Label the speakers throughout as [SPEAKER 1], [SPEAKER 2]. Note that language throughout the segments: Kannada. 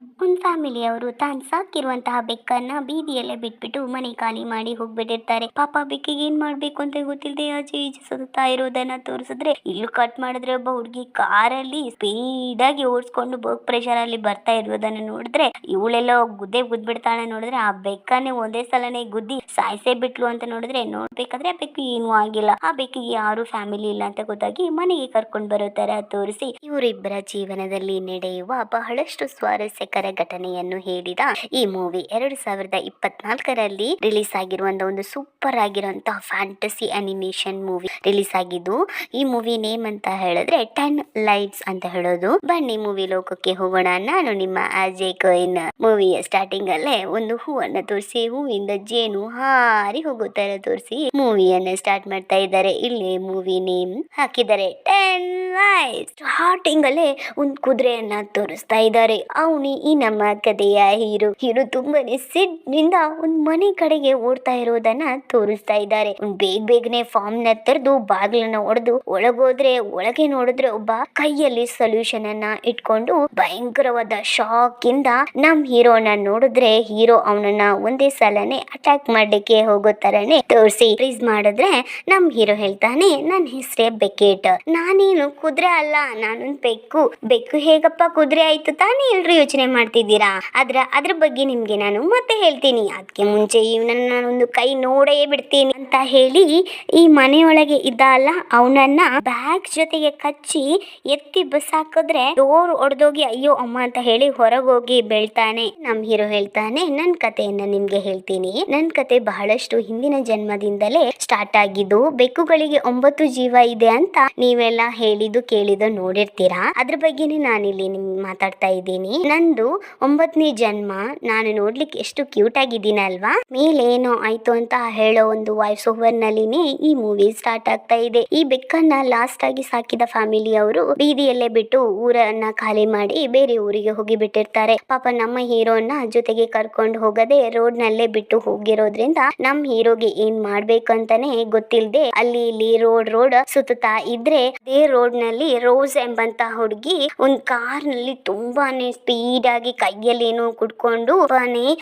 [SPEAKER 1] ಒಂದು ಫ್ಯಾಮಿಲಿಯವರು ತಾನು ಸಾಕಿರುವಂತಹ ಬೆಕ್ಕನ್ನ ಬೀದಿಯಲ್ಲೇ ಬಿಟ್ಬಿಟ್ಟು ಮನೆ ಖಾಲಿ ಮಾಡಿ ಹೋಗ್ಬಿಟ್ಟಿರ್ತಾರೆ. ಪಾಪ ಬೆಕ್ಕಿಗೆ ಏನ್ ಮಾಡ್ಬೇಕು ಅಂತ ಗೊತ್ತಿಲ್ಲದೆ ಆಚೆ ಈಚೆ ಸುತ್ತಾ ಇರೋದನ್ನ ತೋರಿಸಿದ್ರೆ, ಇಲ್ಲೂ ಕಟ್ ಮಾಡಿದ್ರೆ ಒಬ್ಬ ಹುಡುಗಿ ಕಾರಲ್ಲಿ ಸ್ಪೀಡ್ ಆಗಿ ಓಡಿಸ್ಕೊಂಡು ವರ್ಕ್ ಪ್ರೆಷರ್ ಅಲ್ಲಿ ಬರ್ತಾ ಇರೋದನ್ನ ನೋಡಿದ್ರೆ, ಇವಳೆಲ್ಲ ಗುದ್ದೆ ಗುದ್ಬಿಡ್ತಾಳೆ ನೋಡಿದ್ರೆ, ಆ ಬೆಕ್ಕನ್ನೇ ಒಂದೇ ಸಲನೇ ಗುದ್ದಿ ಸಾಯಿಸೇ ಬಿಟ್ಲು ಅಂತ ನೋಡ್ಬೇಕಾದ್ರೆ ಆ ಬೆಕ್ಕು ಏನೂ ಆಗಿಲ್ಲ. ಆ ಬೆಕ್ಕಿಗೆ ಯಾರು ಫ್ಯಾಮಿಲಿ ಇಲ್ಲ ಅಂತ ಗೊತ್ತಾಗಿ ಮನೆಗೆ ಕರ್ಕೊಂಡು ಬರೋ ತರ ತೋರಿಸಿ ಇವರಿಬ್ಬರ ಜೀವನದಲ್ಲಿ ನಡೆಯುವ ಬಹಳಷ್ಟು ಸ್ವಾರಸ್ಯಕರ ಘಟನೆಯನ್ನು ಹೇಳಿದ ಈ ಮೂವಿ 2024ರಲ್ಲಿ ರಿಲೀಸ್ ಆಗಿರುವಂತಹ ಒಂದು ಸೂಪರ್ ಆಗಿರುವಂತಹ ಫ್ಯಾಂಟಸಿ ಅನಿಮೇಷನ್ ಮೂವಿ ರಿಲೀಸ್ ಆಗಿದ್ದು, ಈ ಮೂವಿ ನೇಮ್ ಅಂತ ಹೇಳಿದ್ರೆ 10 ಲೈಟ್ಸ್ ಅಂತ ಹೇಳೋದು. ಬನ್ನಿ ಮೂವಿ ಲೋಕಕ್ಕೆ ಹೋಗೋಣ. ನಾನು ನಿಮ್ಮ ಅಜಯ್ ಕೋಯಿನ್. ಮೂವಿಯ ಸ್ಟಾರ್ಟಿಂಗ್ ಅಲ್ಲೇ ಒಂದು ಹೂವನ್ನ ತೋರಿಸಿ ಹೂವಿಂದ ಜೇನು ಹಾರಿ ಹೋಗೋ ತರ ತೋರಿಸಿ ಮೂವಿಯನ್ನ ಸ್ಟಾರ್ಟ್ ಮಾಡ್ತಾ ಇದ್ದಾರೆ. ಇಲ್ಲಿ ಮೂವಿ ನೇಮ್ ಹಾಕಿದ್ದಾರೆ 10 ಲೈಟ್ಸ್. ಸ್ಟಾರ್ಟಿಂಗ್ ಅಲ್ಲೇ ಒಂದು ಕುದುರೆಯನ್ನ ತೋರಿಸ್ತಾ ಇದ್ದಾರೆ. ಅವನಿ ಈ ನಮ್ಮ ಕಥೆಯ ಹೀರೋ ತುಂಬಾನೇ ಸಿಡ್ನಿಂದ ಒಂದ್ ಮನೆ ಕಡೆಗೆ ಓಡ್ತಾ ಇರೋದನ್ನ ತೋರಿಸ್ತಾ ಇದ್ದಾರೆ. ಬೇಗನೆ ಫಾರ್ಮ್ ನ ತೆರೆದು ಬಾಗಿಲನ್ನ ಹೊಡೆದು ಒಳಗೋದ್ರೆ ಒಳಗೆ ನೋಡಿದ್ರೆ ಒಬ್ಬ ಕೈಯಲ್ಲಿ ಸೊಲ್ಯೂಷನ್ ಅನ್ನ ಇಟ್ಕೊಂಡು ಭಯಂಕರವಾದ ಶಾಕ್ ಇಂದ ನಮ್ ಹೀರೋನ ನೋಡಿದ್ರೆ ಹೀರೋ ಅವನನ್ನ ಒಂದೇ ಸಲನೆ ಅಟ್ಯಾಕ್ ಮಾಡ್ಲಿಕ್ಕೆ ಹೋಗೋ ತರನೇ ತೋರಿಸಿ ಫ್ರೀಸ್ ಮಾಡಿದ್ರೆ ನಮ್ ಹೀರೋ ಹೇಳ್ತಾನೆ, ನನ್ನ ಹೆಸರೇ ಬೆಕೆಟ್, ನಾನೇನು ಕುದುರೆ ಅಲ್ಲ, ನಾನೊಂದು ಬೆಕ್ಕು ಹೇಗಪ್ಪ ಕುದುರೆ ಆಯ್ತು ತಾನೇ ಎಲ್ರು ಯೋಚನೆ ಮಾಡ್ತಿದ್ದೀರಾ. ಅದ್ರ ಬಗ್ಗೆ ನಿಮ್ಗೆ ನಾನು ಮತ್ತೆ ಹೇಳ್ತೀನಿ, ಅದಕ್ಕೆ ಮುಂಚೆ ಇವನನ್ನ ನಾನೊಂದು ಕೈ ನೋಡೇ ಬಿಡ್ತೀನಿ ಅಂತ ಹೇಳಿ ಈ ಮನೆಯೊಳಗೆ ಇದ್ದ ಅಲ್ಲ ಅವನನ್ನ ಬ್ಯಾಗ್ ಜೊತೆಗೆ ಕಚ್ಚಿ ಎತ್ತಿ ಬಸ್ ಹಾಕಿದ್ರೆ ಡೋರ್ ಒಡೆದೋಗಿ ಅಯ್ಯೋ ಅಮ್ಮ ಅಂತ ಹೇಳಿ ಹೊರಗೋಗಿ ಬೆಳ್ತಾನೆ. ನಮ್ ಹೀರೋ ಹೇಳ್ತಾನೆ, ನನ್ ಕಥೆಯನ್ನ ನಿಮ್ಗೆ ಹೇಳ್ತೀನಿ. ನನ್ ಕತೆ ಬಹಳಷ್ಟು ಹಿಂದಿನ ಜನ್ಮದಿಂದಲೇ ಸ್ಟಾರ್ಟ್ ಆಗಿದ್ದು, ಬೆಕ್ಕುಗಳಿಗೆ 9 ಜೀವ ಇದೆ ಅಂತ ನೀವೆಲ್ಲ ಹೇಳಿದ್ದು ಕೇಳಿದ್ದು ನೋಡಿರ್ತೀರಾ. ಅದ್ರ ಬಗ್ಗೆನೇ ನಾನಿಲ್ಲಿ ನಿಮ್ಗೆ ಮಾತಾಡ್ತಾ ಇದ್ದೀನಿ. ನಂದು 9ನೇ ಜನ್ಮ. ನಾನು ನೋಡ್ಲಿಕ್ಕೆ ಎಷ್ಟು ಕ್ಯೂಟ್ ಆಗಿದ್ದೀನಿ ಅಲ್ವಾ. ಮೇಲೆ ಏನೋ ಆಯ್ತು ಅಂತ ಹೇಳೋ ಒಂದು ವಾಯ್ಸ್ ಓವರ್ ನಲ್ಲಿನೇ ಈ ಮೂವಿ ಸ್ಟಾರ್ಟ್ ಆಗ್ತಾ ಇದೆ. ಈ ಬೆಕ್ಕನ್ನ ಲಾಸ್ಟ್ ಆಗಿ ಸಾಕಿದ ಫ್ಯಾಮಿಲಿ ಅವರು ಬೀದಿಯಲ್ಲೇ ಬಿಟ್ಟು ಊರನ್ನ ಖಾಲಿ ಮಾಡಿ ಬೇರೆ ಊರಿಗೆ ಹೋಗಿ ಬಿಟ್ಟಿರ್ತಾರೆ. ಪಾಪ ನಮ್ಮ ಹೀರೋನ ಜೊತೆಗೆ ಕರ್ಕೊಂಡು ಹೋಗದೆ ರೋಡ್ ನಲ್ಲೇ ಬಿಟ್ಟು ಹೋಗಿರೋದ್ರಿಂದ ನಮ್ ಹೀರೋಗೆ ಏನ್ ಮಾಡ್ಬೇಕಂತಾನೆ ಗೊತ್ತಿಲ್ಲದೆ ಅಲ್ಲಿ ಇಲ್ಲಿ ರೋಡ್ ಸುತ್ತಾ ಇದ್ರೆ, ಅದೇ ರೋಡ್ ನಲ್ಲಿ ರೋಸ್ ಎಂಬಂತ ಹುಡುಗಿ ಒಂದ್ ಕಾರ್ ನಲ್ಲಿ ತುಂಬಾನೇ ಸ್ಪೀಡ್ ಆಗಿ ಕೈಯಲ್ಲಿ ಏನೋ ಕುಡ್ಕೊಂಡು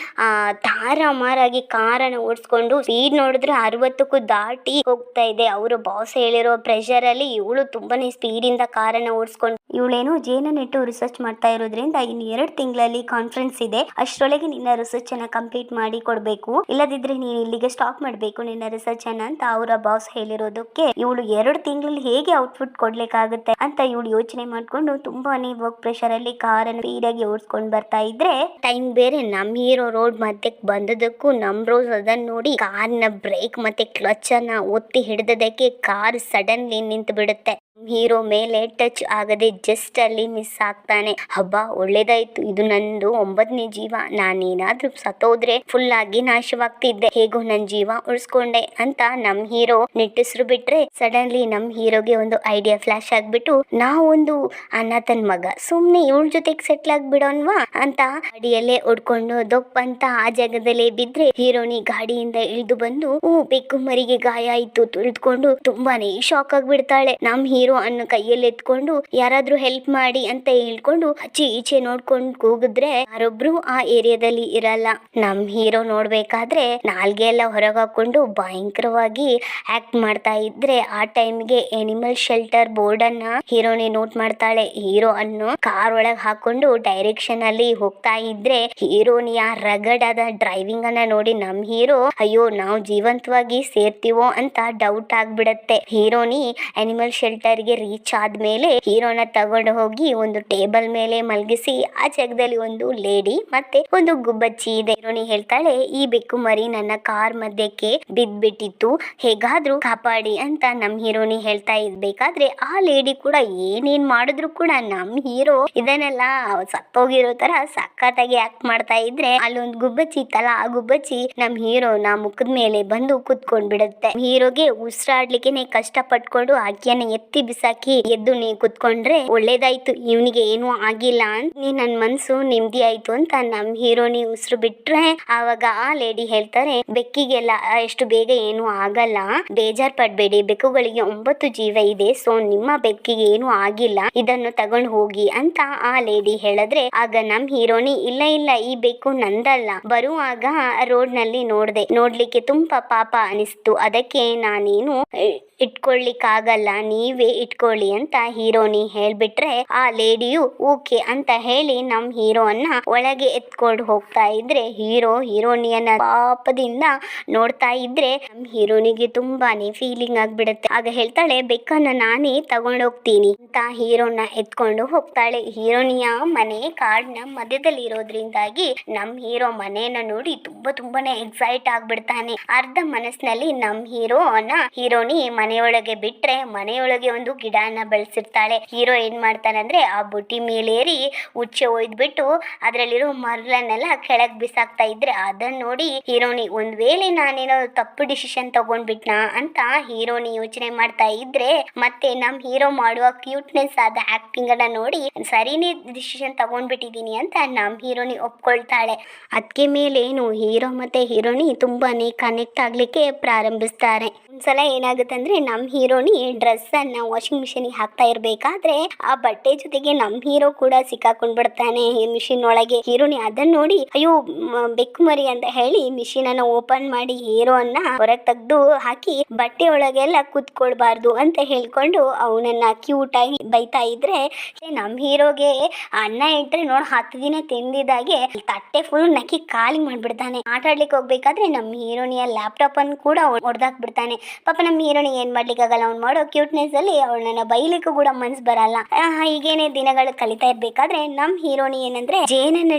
[SPEAKER 1] ತಾರಮಾರಾಗಿ ಕಾರನ್ನ ಓಡಿಸ್ಕೊಂಡು ಸ್ಪೀಡ್ ನೋಡಿದ್ರೆ 60ಕ್ಕೂ ದಾಟಿ ಹೋಗ್ತಾ ಇದೆ. ಅವರು ಬಾಸ್ ಹೇಳಿರೋ ಪ್ರೆಷರ್ ಅಲ್ಲಿ ಇವಳು ತುಂಬಾನೇ ಸ್ಪೀಡ್ ಇಂದ ಕಾರನ್ನ ಓಡಿಸ್ಕೊಂಡು ಇವಳೇನು ಜೇನನ್ನಿಟ್ಟು ರಿಸರ್ಚ್ ಮಾಡ್ತಾ ಇರೋದ್ರಿಂದ ಇನ್ನು 2 ತಿಂಗಳಲ್ಲಿ ಕಾನ್ಫರೆನ್ಸ್ ಇದೆ, ಅಷ್ಟರೊಳಗೆ ನಿನ್ನ ರಿಸರ್ಚ್ ಅನ್ನ ಕಂಪ್ಲೀಟ್ ಮಾಡಿ ಕೊಡ್ಬೇಕು, ಇಲ್ಲದಿದ್ರೆ ನೀನು ಇಲ್ಲಿಗೆ ಸ್ಟಾಪ್ ಮಾಡ್ಬೇಕು ನಿನ್ನ ರಿಸರ್ಚ್ ಅನ್ನ ಅಂತ ಅವರ ಬಾಸ್ ಹೇಳಿರೋದಕ್ಕೆ ಇವಳು 2 ತಿಂಗಳಲ್ಲಿ ಹೇಗೆ ಔಟ್ಪುಟ್ ಕೊಡ್ಲಿಕ್ಕಾಗುತ್ತೆ ಅಂತ ಇವಳು ಯೋಚನೆ ಮಾಡ್ಕೊಂಡು ತುಂಬಾನೇ ವರ್ಕ್ ಪ್ರೆಷರ್ ಅಲ್ಲಿ ಕಾರನ್ನು ಸ್ಪೀಡ್ ಆಗಿ ಓಡಿಸ್ಕೊಂಡು ಬರ್ತಾ ಇದ್ರೆ, ಟೈಮ್ ಬೇರೆ ನಮ್ ಹೀರೋ ರೋಡ್ ಮಧ್ಯಕ್ಕೆ ಬಂದದಕ್ಕೂ ನಮ್ ರೋಸ್ ಅದನ್ನ ನೋಡಿ ಕಾರ್ನ ಬ್ರೇಕ್ ಮತ್ತೆ ಕ್ಲಚ್ ಅನ್ನ ಒತ್ತಿ ಹಿಡಿದದಕ್ಕೆ ಕಾರ್ ಸಡನ್ಲಿ ನಿಂತು ಬಿಡುತ್ತೆ. ಹೀರೋ ಮೇಲೆ ಟಚ್ ಆಗದೆ ಜಸ್ಟ್ ಅಲ್ಲಿ ಮಿಸ್ ಆಗ್ತಾನೆ. ಹಬ್ಬ ಒಳ್ಳೇದಾಯ್ತು, ಇದು ನಂದು 9ನೇ ಜೀವ, ನಾನೇನಾದ್ರೂ ಸತ್ತೋದ್ರೆ ಫುಲ್ ಆಗಿ ನಾಶವಾಗ್ತಿದ್ದೆ, ಹೇಗೋ ನನ್ ಜೀವ ಉಳಿಸ್ಕೊಂಡೆ ಅಂತ ನಮ್ ಹೀರೋ ನಿಟ್ಟುಸ್ರು ಬಿಟ್ರೆ, ಸಡನ್ಲಿ ನಮ್ ಹೀರೋಗೆ ಒಂದು ಐಡಿಯಾ ಫ್ಲಾಶ್ ಆಗ್ಬಿಟ್ಟು, ನಾವೊಂದು ಅನಾಥನ್ ಮಗ, ಸುಮ್ನೆ ಇವಳ ಜೊತೆಗೆ ಸೆಟ್ಲ್ ಆಗ್ಬಿಡೋನ್ವಾ ಅಂತ ಗಾಡಿಯಲ್ಲೇ ಹೊಡ್ಕೊಂಡು ದೊಪ್ಪ ಅಂತ ಆ ಜಾಗದಲ್ಲೇ ಬಿದ್ರೆ, ಹೀರೋನಿ ಗಾಡಿಯಿಂದ ಇಳಿದು ಬಂದು ಬೆಕ್ಕು ಮರಿಗೆ ಗಾಯ ಆಯ್ತು ತುಳಿದುಕೊಂಡು ತುಂಬಾನೇ ಶಾಕ್ ಆಗ್ಬಿಡ್ತಾಳೆ. ನಮ್ ಹೀರೋ ಅನ್ನು ಕೈಯಲ್ಲಿ ಎತ್ಕೊಂಡು ಯಾರಾದ್ರೂ ಹೆಲ್ಪ್ ಮಾಡಿ ಅಂತ ಹೇಳ್ಕೊಂಡು ಆಚೆ ಈಚೆ ನೋಡ್ಕೊಂಡು ಕೂಗಿದ್ರೆ ಯಾರೊಬ್ರು ಆ ಏರಿಯಾದಲ್ಲಿ ಇರಲ್ಲ. ನಮ್ ಹೀರೋ ನೋಡ್ಬೇಕಾದ್ರೆ ನಾಲ್ಗೆ ಎಲ್ಲ ಹೊರಗಾಕೊಂಡು ಭಯಂಕರವಾಗಿ ಆಕ್ಟ್ ಮಾಡ್ತಾ ಇದ್ರೆ, ಆ ಟೈಮ್ಗೆ ಎನಿಮಲ್ ಶೆಲ್ಟರ್ ಬೋರ್ಡ್ ಅನ್ನ ಹೀರೋನಿ ನೋಟ್ ಮಾಡ್ತಾಳೆ. ಹೀರೋ ಅನ್ನು ಕಾರ್ ಒಳಗೆ ಹಾಕೊಂಡು ಡೈರೆಕ್ಷನ್ ಅಲ್ಲಿ ಹೋಗ್ತಾ ಇದ್ರೆ, ಹೀರೋನಿಯ ರಗಡ್ ಆದ ಡ್ರೈವಿಂಗ್ ಅನ್ನ ನೋಡಿ ನಮ್ ಹೀರೋ ಅಯ್ಯೋ ನಾವು ಜೀವಂತವಾಗಿ ಸೇರ್ತೀವೋ ಅಂತ ಡೌಟ್ ಆಗ್ಬಿಡತ್ತೆ. ಹೀರೋನಿ ಅನಿಮಲ್ ಶೆಲ್ಟರ್ ಗೆ ರೀಚ್ ಆದ್ಮೇಲೆ ಹೀರೋನ ತಗೊಂಡು ಹೋಗಿ ಒಂದು ಟೇಬಲ್ ಮೇಲೆ ಮಲಗಿಸಿ, ಆ ಜಾಗದಲ್ಲಿ ಒಂದು ಲೇಡಿ ಮತ್ತೆ ಒಂದು ಗುಬ್ಬಚ್ಚಿ ಇದೆ. ಹೀರೋನಿ ಹೇಳ್ತಾಳೆ, ಈ ಬೆಕ್ಕು ಮರಿ ನನ್ನ ಕಾರ್ ಮಧ್ಯಕ್ಕೆ ಬಿದ್ಬಿಟ್ಟಿತ್ತು, ಹೇಗಾದ್ರೂ ಕಾಪಾಡಿ ಅಂತ ನಮ್ ಹೀರೋನಿ ಹೇಳ್ತಾ ಇರ್ಬೇಕಾದ್ರೆ, ಆ ಲೇಡಿ ಕೂಡ ಏನೇನ್ ಮಾಡಿದ್ರು ಕೂಡ ನಮ್ ಹೀರೋ ಇದನ್ನೆಲ್ಲ ಸತ್ತೋಗಿರೋ ತರ ಸಖತ್ತಾಗಿ ಆಕ್ಟ್ ಮಾಡ್ತಾ ಇದ್ರೆ, ಅಲ್ಲೊಂದು ಗುಬ್ಬಚ್ಚಿ ಇತ್ತಲ್ಲ, ಆ ಗುಬ್ಬಚ್ಚಿ ನಮ್ ಹೀರೋನ ಮುಖದ ಮೇಲೆ ಬಂದು ಕುತ್ಕೊಂಡ್ ಬಿಡುತ್ತೆ. ಹೀರೋಗೆ ಉಸಿರಾಡ್ಲಿಕ್ಕೆ ಕಷ್ಟ ಪಟ್ಕೊಂಡು ಆಕೆಯನ್ನ ಎತ್ತಿ ಬಿಸಾಕಿ ಎದ್ದು ನೀ ಕುತ್ಕೊಂಡ್ರೆ ಒಳ್ಳೇದಾಯ್ತು, ಇವನಿಗೆ ಏನು ಆಗಿಲ್ಲ ಅಂತ ನನ್ ಮನ್ಸು ನೆಮ್ಮದಿ ಆಯ್ತು ಅಂತ ನಮ್ ಹೀರೋನಿ ಉಸಿರು ಬಿಟ್ರೆ, ಆವಾಗ ಆ ಲೇಡಿ ಹೇಳ್ತಾರೆ, ಬೆಕ್ಕಿಗೆಲ್ಲ ಎಷ್ಟು ಬೇಗ ಏನು ಆಗಲ್ಲ, ಬೇಜಾರ್ ಪಡ್ಬೇಡಿ, ಬೆಕ್ಕುಗಳಿಗೆ 9 ಜೀವ ಇದೆ, ಸೊ ನಿಮ್ಮ ಬೆಕ್ಕಿಗೆ ಏನು ಆಗಿಲ್ಲ, ಇದನ್ನು ತಗೊಂಡು ಹೋಗಿ ಅಂತ ಆ ಲೇಡಿ ಹೇಳಿದ್ರೆ, ಆಗ ನಮ್ ಹೀರೋನಿ ಇಲ್ಲ ಇಲ್ಲ ಈ ಬೆಕ್ಕು ನಂದಲ್ಲ, ಬರುವಾಗ ರೋಡ್ ನಲ್ಲಿ ನೋಡ್ಲಿಕ್ಕೆ ತುಂಬಾ ಪಾಪ ಅನಿಸ್ತು, ಅದಕ್ಕೆ ನಾನೇನು ಇಟ್ಕೊಳ್ಳಿಕ್ಕಾಗಲ್ಲ, ನೀವೇ ಇಟ್ಕೊಳ್ಳಿ ಅಂತ ಹೀರೋನಿ ಹೇಳ್ಬಿಟ್ರೆ, ಆ ಲೇಡಿಯು ಓಕೆ ಅಂತ ಹೇಳಿ ನಮ್ ಹೀರೋನ್ನ ಒಳಗೆ ಎತ್ಕೊಂಡು ಹೋಗ್ತಾ ಇದ್ರೆ, ಹೀರೋನಿಯನ್ನ ಪಾಪದಿಂದ ನೋಡ್ತಾ ಇದ್ರೆ ನಮ್ ಹೀರೋನಿಗೆ ತುಂಬಾನೇ ಫೀಲಿಂಗ್ ಆಗ್ಬಿಡುತ್ತೆ. ಆಗ ಹೇಳ್ತಾಳೆ, ಬೆಕ್ಕನ್ನ ನಾನೇ ತಗೊಂಡೋಗ್ತೀನಿ ಅಂತ ಹೀರೋನ ಎತ್ಕೊಂಡು ಹೋಗ್ತಾಳೆ. ಹೀರೋನಿಯ ಮನೆ ಕಾಡಿನ ಮಧ್ಯದಲ್ಲಿ ಇರೋದ್ರಿಂದಾಗಿ ನಮ್ ಹೀರೋ ಮನೆಯನ್ನ ನೋಡಿ ತುಂಬಾನೇ ಎಕ್ಸೈಟ್ ಆಗ್ಬಿಡ್ತಾನೆ. ಅರ್ಧ ಮನಸ್ಸಿನಲ್ಲಿ ನಮ್ ಹೀರೋನಿ ಮನೆಯೊಳಗೆ ಬಿಟ್ರೆ, ಮನೆಯೊಳಗೆ ಒಂದು ಗಿಡನ ಬೆಳೆಸಿರ್ತಾಳೆ. ಹೀರೋ ಏನ್ ಮಾಡ್ತಾನಂದ್ರೆ ಆ ಬುಟ್ಟಿ ಮೇಲೇರಿ ಉಚ್ಚೆ ಒಯ್ದ್ಬಿಟ್ಟು ಅದ್ರಲ್ಲಿರೋ ಮರಳನ್ನೆಲ್ಲ ಕೆಳಗ್ ಬಿಸಾಕ್ತಾ ಇದ್ರೆ, ಅದನ್ನ ನೋಡಿ ಹೀರೋನಿ ಒಂದ್ ವೇಳೆ ನಾನೇನೋ ತಪ್ಪು ಡಿಸಿಷನ್ ತಗೊಂಡ್ಬಿಟ್ನಾ ಅಂತ ಹೀರೋನಿ ಯೋಚನೆ ಮಾಡ್ತಾ ಇದ್ರೆ, ಮತ್ತೆ ನಮ್ ಹೀರೋ ಮಾಡುವ ಕ್ಯೂಟ್ನೆಸ್ ಆದ ಆಕ್ಟಿಂಗ್ ಅನ್ನ ನೋಡಿ ಸರಿನೇ ಡಿಸಿಷನ್ ತಗೊಂಡ್ಬಿಟ್ಟಿದೀನಿ ಅಂತ ನಮ್ ಹೀರೋನಿ ಒಪ್ಕೊಳ್ತಾಳೆ. ಅದಕ್ಕೆ ಮೇಲೇನು ಹೀರೋ ಮತ್ತೆ ಹೀರೋನಿ ತುಂಬಾನೇ ಕನೆಕ್ಟ್ ಆಗ್ಲಿಕ್ಕೆ ಪ್ರಾರಂಭಿಸ್ತಾರೆ. ಒಂದ್ಸಲ ಏನಾಗುತ್ತೆ ಅಂದ್ರೆ ನಮ್ ಹೀರೋನಿ ಡ್ರೆಸ್ ಅನ್ನ ವಾಷಿಂಗ್ ಮಿಷಿನ್ ಹಾಕ್ತಾ ಇರ್ಬೇಕಾದ್ರೆ ಆ ಬಟ್ಟೆ ಜೊತೆಗೆ ನಮ್ ಹೀರೋ ಕೂಡ ಸಿಕ್ಕಾಕೊಂಡ್ ಬಿಡ್ತಾನೆ ಮಿಷಿನ್ ಒಳಗೆ. ಹೀರೋನಿ ಅದನ್ನ ನೋಡಿ ಅಯ್ಯೋ ಬೆಕ್ಕು ಮರಿ ಅಂತ ಹೇಳಿ ಮಿಷಿನ್ ಅನ್ನ ಓಪನ್ ಮಾಡಿ ಹೀರೋನ್ನ ಹೊರಗೆ ತೆಗ್ದು ಹಾಕಿ, ಬಟ್ಟೆ ಒಳಗೆಲ್ಲ ಕುತ್ಕೊಳ್ಬಾರ್ದು ಅಂತ ಹೇಳ್ಕೊಂಡು ಅವನನ್ನ ಕ್ಯೂಟ್ ಆಗಿ ಬೈತಾ ಇದ್ರೆ, ನಮ್ ಹೀರೋಗೆ ಅನ್ನ ಇಟ್ರೆ ನೋಡ್ 10 ದಿನ ತಿಂದಿದ್ದಾಗೆ ತಟ್ಟೆ ಫುಲ್ ನಕ್ಕಿ ಖಾಲಿ ಮಾಡ್ಬಿಡ್ತಾನೆ. ಆಟ ಆಡ್ಲಿಕ್ಕೆ ಹೋಗ್ಬೇಕಾದ್ರೆ ನಮ್ ಹೀರೋನಿಯ ಲ್ಯಾಪ್ಟಾಪ್ ಅನ್ನು ಕೂಡ ಹೊಡೆದಾಕ್ ಬಿಡ್ತಾನೆ. ಪಾಪ ನಮ್ಮ ಹೀರೋನಿಗೆ ಏನ್ ಮಾಡ್ಲಿಕ್ಕಾಗಲ್ಲ, ಅವ್ನು ಮಾಡೋ ಕ್ಯೂಟ್ನೆಸ್ ಅಲ್ಲಿ ಅವಳನ್ನ ಬೈಲಿಕ್ಕೂ ಕೂಡ ಮನ್ಸು ಬರಲ್ಲ. ಹೀಗೇನೆ ದಿನಗಳು ಕಲಿತಾ ಇರ್ಬೇಕಾದ್ರೆ ನಮ್ ಹೀರೋನಿ ಏನಂದ್ರೆ ಜೇನನ್ನ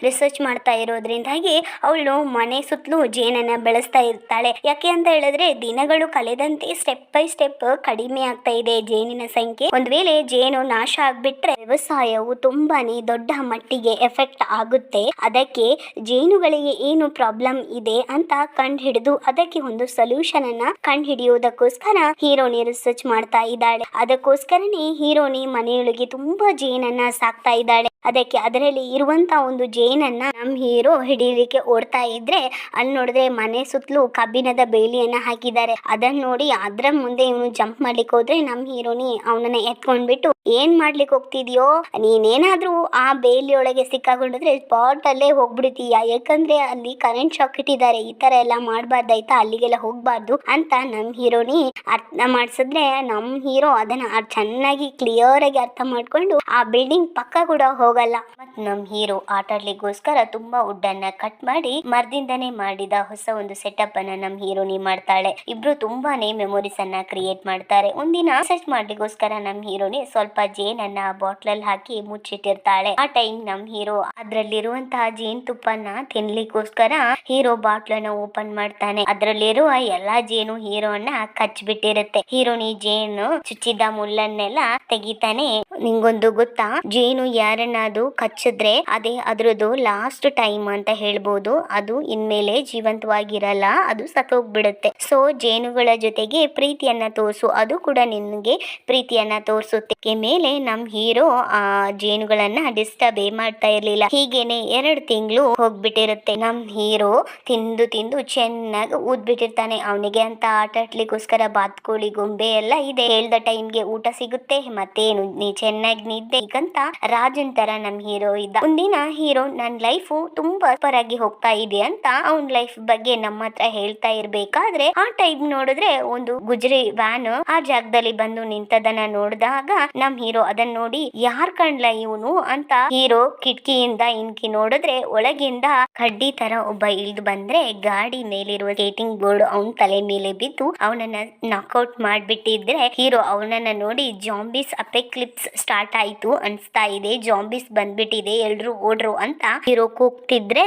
[SPEAKER 1] ರಿಸರ್ಚ್ ಮಾಡ್ತಾ ಇರೋದ್ರಿಂದಾಗಿ ಅವಳು ಮನೆ ಸುತ್ತಲೂ ಜೇನನ್ನ ಬೆಳೆಸ್ತಾ ಇರ್ತಾಳೆ. ಯಾಕೆ ಅಂತ ಹೇಳಿದ್ರೆ ದಿನಗಳು ಕಳೆದಂತೆ ಸ್ಟೆಪ್ ಬೈ ಸ್ಟೆಪ್ ಕಡಿಮೆ ಆಗ್ತಾ ಇದೆ ಜೇನಿನ ಸಂಖ್ಯೆ. ಒಂದ್ ವೇಳೆ ಜೇನು ನಾಶ ಆಗ್ಬಿಟ್ರೆ ವ್ಯವಸಾಯವು ತುಂಬಾನೇ ದೊಡ್ಡ ಮಟ್ಟಿಗೆ ಎಫೆಕ್ಟ್ ಆಗುತ್ತೆ. ಅದಕ್ಕೆ ಜೇನುಗಳಿಗೆ ಏನು ಪ್ರಾಬ್ಲಮ್ ಇದೆ ಅಂತ ಕಂಡು ಹಿಡಿದು ಅದಕ್ಕೆ ಒಂದು ಸೊಲ್ಯೂಷನ್ ಅನ್ನ ಕಂಡು ಹಿಡಿಯೋದಕ್ಕೋಸ್ಕರ ಹೀರೋನಿ ರಿಸರ್ಚ್ ಮಾಡ್ತಾ ಇದ್ದಾಳೆ. ಅದಕ್ಕೋಸ್ಕರನೇ ಹೀರೋನಿ ಮನೆಯೊಳಗೆ ತುಂಬಾ ಜೇನನ್ನ ಸಾಕ್ತಾ ಇದ್ದಾಳೆ. ಅದಕ್ಕೆ ಅದರಲ್ಲಿ ಇರುವಂತ ಒಂದು ಜೇನನ್ನ ನಮ್ ಹೀರೋ ಹಿಡಿಯಲಿಕ್ಕೆ ಓಡ್ತಾ ಇದ್ರೆ, ಅಲ್ಲಿ ನೋಡಿದ್ರೆ ಮನೆ ಸುತ್ತಲೂ ಕಬ್ಬಿಣದ ಬೇಲಿಯನ್ನ ಹಾಕಿದ್ದಾರೆ. ಅದನ್ನ ನೋಡಿ ಅದ್ರ ಮುಂದೆ ಇವನು ಜಂಪ್ ಮಾಡ್ಲಿಕ್ಕೆ ಹೋದ್ರೆ ನಮ್ ಹೀರೋನಿ ಅವನನ್ನ ಎತ್ಕೊಂಡ್ಬಿಟ್ಟು, ಏನ್ ಮಾಡ್ಲಿಕ್ಕೆ ಹೋಗ್ತಿದ್ಯೋ, ನೀನೇನಾದ್ರೂ ಆ ಬೇಲಿಯೊಳಗೆ ಸಿಕ್ಕಾಕೊಂಡಿದ್ರೆ ಸ್ಪಾಟ್ ಅಲ್ಲೇ ಹೋಗ್ಬಿಡ್ತೀಯ, ಯಾಕಂದ್ರೆ ಅಲ್ಲಿ ಕರೆಂಟ್ ಶಾಕ್ ಇಟ್ಟಿದ್ದಾರೆ, ಈ ತರ ಎಲ್ಲ ಮಾಡ್ಬಾರ್ದಾಯ್ತಾ, ಅಲ್ಲಿಗೆಲ್ಲ ಹೋಗ್ಬಾರ್ದು ಅಂತ ನಮ್ ಹೀರೋನಿ ಅರ್ಥ ಮಾಡ್ಸಿದ್ರೆ, ನಮ್ ಹೀರೋ ಅದನ್ನ ಚೆನ್ನಾಗಿ ಕ್ಲಿಯರ್ ಆಗಿ ಅರ್ಥ ಮಾಡ್ಕೊಂಡು ಆ ಬಿಲ್ಡಿಂಗ್ ಪಕ್ಕ ಕೂಡ ಹೋಗಲ್ಲ. ಮತ್ ನಮ್ ಹೀರೋ ಆಟಾಡ್ಲಿಕ್ಕೋಸ್ಕರ ತುಂಬಾ ವುಡ್ಡನ್ನ ಕಟ್ ಮಾಡಿ ಮರದಿಂದನೇ ಮಾಡಿದ ಹೊಸ ಒಂದು ಸೆಟಪ್ ಅನ್ನ ನಮ್ ಹೀರೋನಿ ಮಾಡ್ತಾಳೆ. ಇಬ್ರು ತುಂಬಾನೇ ಮೆಮೊರೀಸ್ ಅನ್ನ ಕ್ರಿಯೇಟ್ ಮಾಡ್ತಾರೆ. ಒಂದಿನ ರಿಸರ್ಚ್ ಮಾಡ್ಲಿಕ್ಕೋಸ್ಕರ ನಮ್ ಹೀರೋನಿ ಸ್ವಲ್ಪ ಜೇನನ್ನ ಬಾಟ್ಲಲ್ಲಿ ಹಾಕಿ ಮುಚ್ಚಿಟ್ಟಿರ್ತಾಳೆ. ಆ ಟೈಮ್ ನಮ್ ಹೀರೋ ಅದ್ರಲ್ಲಿರುವಂತಹ ಜೇನ್ ತುಪ್ಪನ ತಿನ್ಲಿಕ್ಕೋಸ್ಕರ ಹೀರೋ ಬಾಟ್ಲನ್ನ ಓಪನ್ ಮಾಡ್ತಾನೆ. ಅದ್ರಲ್ಲಿರುವ ಎಲ್ಲಾ ಜೇನು ಹೀರೋನ ಕಚ್ಬಿಟ್ಟಿರುತ್ತೆ. ಹೀರೋನಿ ಜೇನು ಚುಚ್ಚಿದ ಮುಳ್ಳನ್ನೆಲ್ಲ ತೆಗಿತಾನೆ. ನಿಂಗೊಂದು ಗೊತ್ತಾ, ಜೇನು ಯಾರನ್ನಾದ್ರೂ ಕಚ್ಚಿದ್ರೆ ಅದೇ ಅದ್ರದ್ದು ಲಾಸ್ಟ್ ಟೈಮ್ ಅಂತ ಹೇಳ್ಬೋದು. ಅದು ಇನ್ಮೇಲೆ ಜೀವಂತವಾಗಿರಲ್ಲ, ಅದು ಸತ್ತೋಗ್ಬಿಡುತ್ತೆ. ಸೊ ಜೇನುಗಳ ಜೊತೆಗೆ ಪ್ರೀತಿಯನ್ನ ತೋರಿಸು, ಅದು ಕೂಡ ನಿನ್ಗೆ ಪ್ರೀತಿಯನ್ನ ತೋರಿಸುತ್ತೆ. ಮೇಲೆ ನಮ್ ಹೀರೋ ಆ ಜೇನುಗಳನ್ನ ಡಿಸ್ಟರ್ಬ್ ಮಾಡ್ತಾ ಇರ್ಲಿಲ್ಲ. ಹೀಗೇನೆ 2 ತಿಂಗಳು ಹೋಗ್ಬಿಟ್ಟಿರುತ್ತೆ. ನಮ್ ಹೀರೋ ತಿಂದು ಚೆನ್ನಾಗಿ ಊದ್ಬಿಟ್ಟಿರ್ತಾನೆ. ಅವನಿಗೆ ಅಂತ ಆಟ ಆಡ್ಲಿಕ್ಕೋಸ್ಕರ ಬಾತ್ಕೋಳಿ ಗೊಂಬೆ ಎಲ್ಲ ಇದೆ, ಹೇಳ್ದ ಟೈಮ್ಗೆ ಊಟ ಸಿಗುತ್ತೆ, ಮತ್ತೇನು ನೀ ಚೆನ್ನಾಗಿ ನಿದ್ದೆ ಈಗಂತ ರಾಜನ್ ತರ ನಮ್ ಹೀರೋ ಇದ್ದ. ಒಂದಿನ ಹೀರೋ ನನ್ ಲೈಫ್ ತುಂಬಾ ಸೂಪರ್ ಆಗಿ ಹೋಗ್ತಾ ಇದೆ ಅಂತ ಅವನ್ ಲೈಫ್ ಬಗ್ಗೆ ನಮ್ಮ ಹತ್ರ ಹೇಳ್ತಾ ಇರ್ಬೇಕಾದ್ರೆ, ಆ ಟೈಮ್ ನೋಡಿದ್ರೆ ಒಂದು ಗುಜರಿ ವ್ಯಾನ್ ಆ ಜಾಗದಲ್ಲಿ ಬಂದು ನಿಂತದನ್ನ ನೋಡಿದಾಗ ನಮ್ ಹೀರೋ ಅದನ್ನ ನೋಡಿ, ಯಾರ್ ಕಂಡ್ಲ ಇವನು ಅಂತ ಹೀರೋ ಕಿಟಕಿಯಿಂದ ಇನ್ಕಿ ನೋಡಿದ್ರೆ ಒಳಗಿಂದ ಕಡ್ಡಿ ತರ ಒಬ್ಬ ಇಳ್ದು ಬಂದ್ರೆ, ಗಾಡಿ ಮೇಲಿರುವ ಸ್ಕೇಟಿಂಗ್ ಬೋರ್ಡ್ ಅವನ್ ತಲೆ ಮೇಲೆ ಬಿದ್ದು ಅವನನ್ನ ನಾಕ್ಔಟ್ ಮಾಡ್ಬಿಟ್ಟಿದ್ರೆ, ಹೀರೋ ಅವನನ್ನ ನೋಡಿ ಜಾಂಬೀಸ್ ಅಪೆಕ್ಲಿಪ್ಸ್ ಸ್ಟಾರ್ಟ್ ಆಯ್ತು ಅನ್ಸ್ತಾ ಇದೆ, ಜಾಂಬೀಸ್ ಬಂದ್ಬಿಟ್ಟಿದೆ, ಎಲ್ರು ಓಡ್ರು ಅಂತ ಹೀರೋ ಕೂಗ್ತಿದ್ರೆ,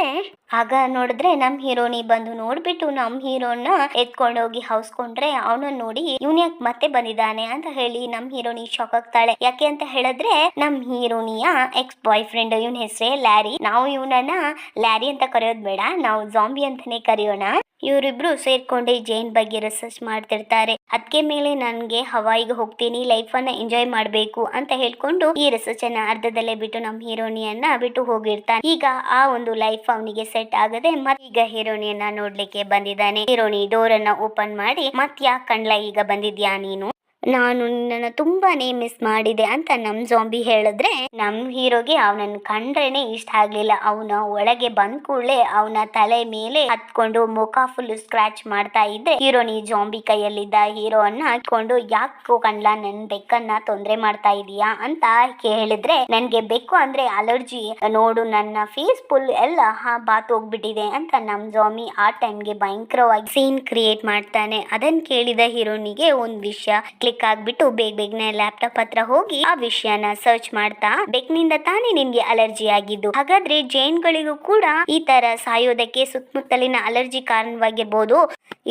[SPEAKER 1] ಆಗ ನೋಡಿದ್ರೆ ನಮ್ ಹೀರೋನಿ ಬಂದು ನೋಡ್ಬಿಟ್ಟು ನಮ್ ಹೀರೋನ ಎತ್ಕೊಂಡೋಗಿ ಹೌಸ್ಕೊಂಡ್ರೆ, ಅವನನ್ನ ನೋಡಿ ಇವ್ನ ಯಾಕೆ ಮತ್ತೆ ಬಂದಿದ್ದಾನೆ ಅಂತ ಹೇಳಿ ನಮ್ ಹೀರೋನಿ ಶಾಕ್ ಆಗ್ತಾಳೆ. ಯಾಕೆ ಅಂತ ಹೇಳಿದ್ರೆ ನಮ್ ಹೀರೋನಿಯ ಎಕ್ಸ್ ಬಾಯ್ ಫ್ರೆಂಡ್, ಇವನ್ ಹೆಸರೇ ಲ್ಯಾರಿ. ನಾವು ಇವನನ್ನ ಲ್ಯಾರಿ ಅಂತ ಕರೆಯೋದ್ ಬೇಡ, ನಾವು ಜಾಂಬಿ ಅಂತಾನೆ ಕರೆಯೋಣ. ಇವರಿಬ್ರು ಸೇರ್ಕೊಂಡು ಜೈನ್ ಬಗ್ಗೆ ರಿಸರ್ಚ್ ಮಾಡ್ತಿರ್ತಾರೆ. ಅದಕ್ಕೆ ಮೇಲೆ ನನ್ಗೆ ಹವಾಯಿಗೆ ಹೋಗ್ತೀನಿ, ಲೈಫ್ ಅನ್ನ ಎಂಜಾಯ್ ಮಾಡ್ಬೇಕು ಅಂತ ಹೇಳ್ಕೊಂಡು ಈ ರಿಸರ್ಚ್ ಅನ್ನ ಅರ್ಧದಲ್ಲೇ ಬಿಟ್ಟು ನಮ್ಮ ಹೀರೋನಿಯನ್ನ ಬಿಟ್ಟು ಹೋಗಿರ್ತಾನೆ. ಈಗ ಆ ಒಂದು ಲೈಫ್ ಅವನಿಗೆ ಸೆಟ್ ಆಗದೆ ಈಗ ಹೀರೋನಿಯನ್ನ ನೋಡ್ಲಿಕ್ಕೆ ಬಂದಿದ್ದಾನೆ. ಹೀರೋನಿ ಡೋರ್ ಅನ್ನ ಓಪನ್ ಮಾಡಿ, ಮತ್ ಯಾಕೆ ಕಣ್ಲ ಈಗ ಬಂದಿದ್ಯಾ ನೀನು, ನಾನು ನಿನ್ನನ್ನು ತುಂಬಾನೇ ಮಿಸ್ ಮಾಡಿದೆ ಅಂತ ನಮ್ ಜಾಂಬಿ ಹೇಳಿದ್ರೆ, ನಮ್ ಹೀರೋಗೆ ಅವನನ್ನ ಕಂಡ್ರೇನೆ ಇಷ್ಟ ಆಗ್ಲಿಲ್ಲ. ಅವನ ಒಳಗೆ ಬಂದ್ ಕೂಡಲೇ ಅವನ ತಲೆ ಮೇಲೆ ಹತ್ಕೊಂಡು ಮುಖ ಫುಲ್ ಸ್ಕ್ರಾಚ್ ಮಾಡ್ತಾ ಇದ್ದೆ ಹೀರೋನಿ ಜಾಂಬಿ ಕೈಯಲ್ಲಿದ್ದ ಹೀರೋ ಅನ್ನ ಹತ್ಕೊಂಡು, ಯಾಕೋ ಕಂಡ್ಲ ನನ್ ಬೆಕ್ಕನ್ನ ತೊಂದ್ರೆ ಮಾಡ್ತಾ ಇದೀಯಾ ಅಂತ ಹೇಳಿದ್ರೆ, ನನ್ಗೆ ಬೆಕ್ಕು ಅಂದ್ರೆ ಅಲರ್ಜಿ ನೋಡು, ನನ್ನ ಫೇಸ್ ಫುಲ್ ಎಲ್ಲ ಬಾತ್ ಹೋಗ್ಬಿಟ್ಟಿದೆ ಅಂತ ನಮ್ ಜಾಂಬಿ ಆ ಟೈಮ್ಗೆ ಭಯಂಕರವಾಗಿ ಸೀನ್ ಕ್ರಿಯೇಟ್ ಮಾಡ್ತಾನೆ. ಅದನ್ನ ಕೇಳಿದ ಹೀರೋನಿಗೆ ಒಂದ್ ವಿಷಯ ಆಗ್ಬಿಟ್ಟು ಬೇಗನೆ ಲ್ಯಾಪ್ಟಾಪ್ ಹತ್ರ ಹೋಗಿ ಆ ವಿಷಯನ ಸರ್ಚ್ ಮಾಡ್ತಾ, ಬೆಕ್ನಿಂದ ತಾನೇ ನಿನ್ಗೆ ಅಲರ್ಜಿ ಆಗಿದ್ದು, ಹಾಗಾದ್ರೆ ಜೈನ್ಗಳಿಗೂ ಕೂಡ ಈ ತರ ಸಾಯೋದಕ್ಕೆ ಸುತ್ತಮುತ್ತಲಿನ ಅಲರ್ಜಿ ಕಾರಣವಾಗಿರ್ಬೋದು,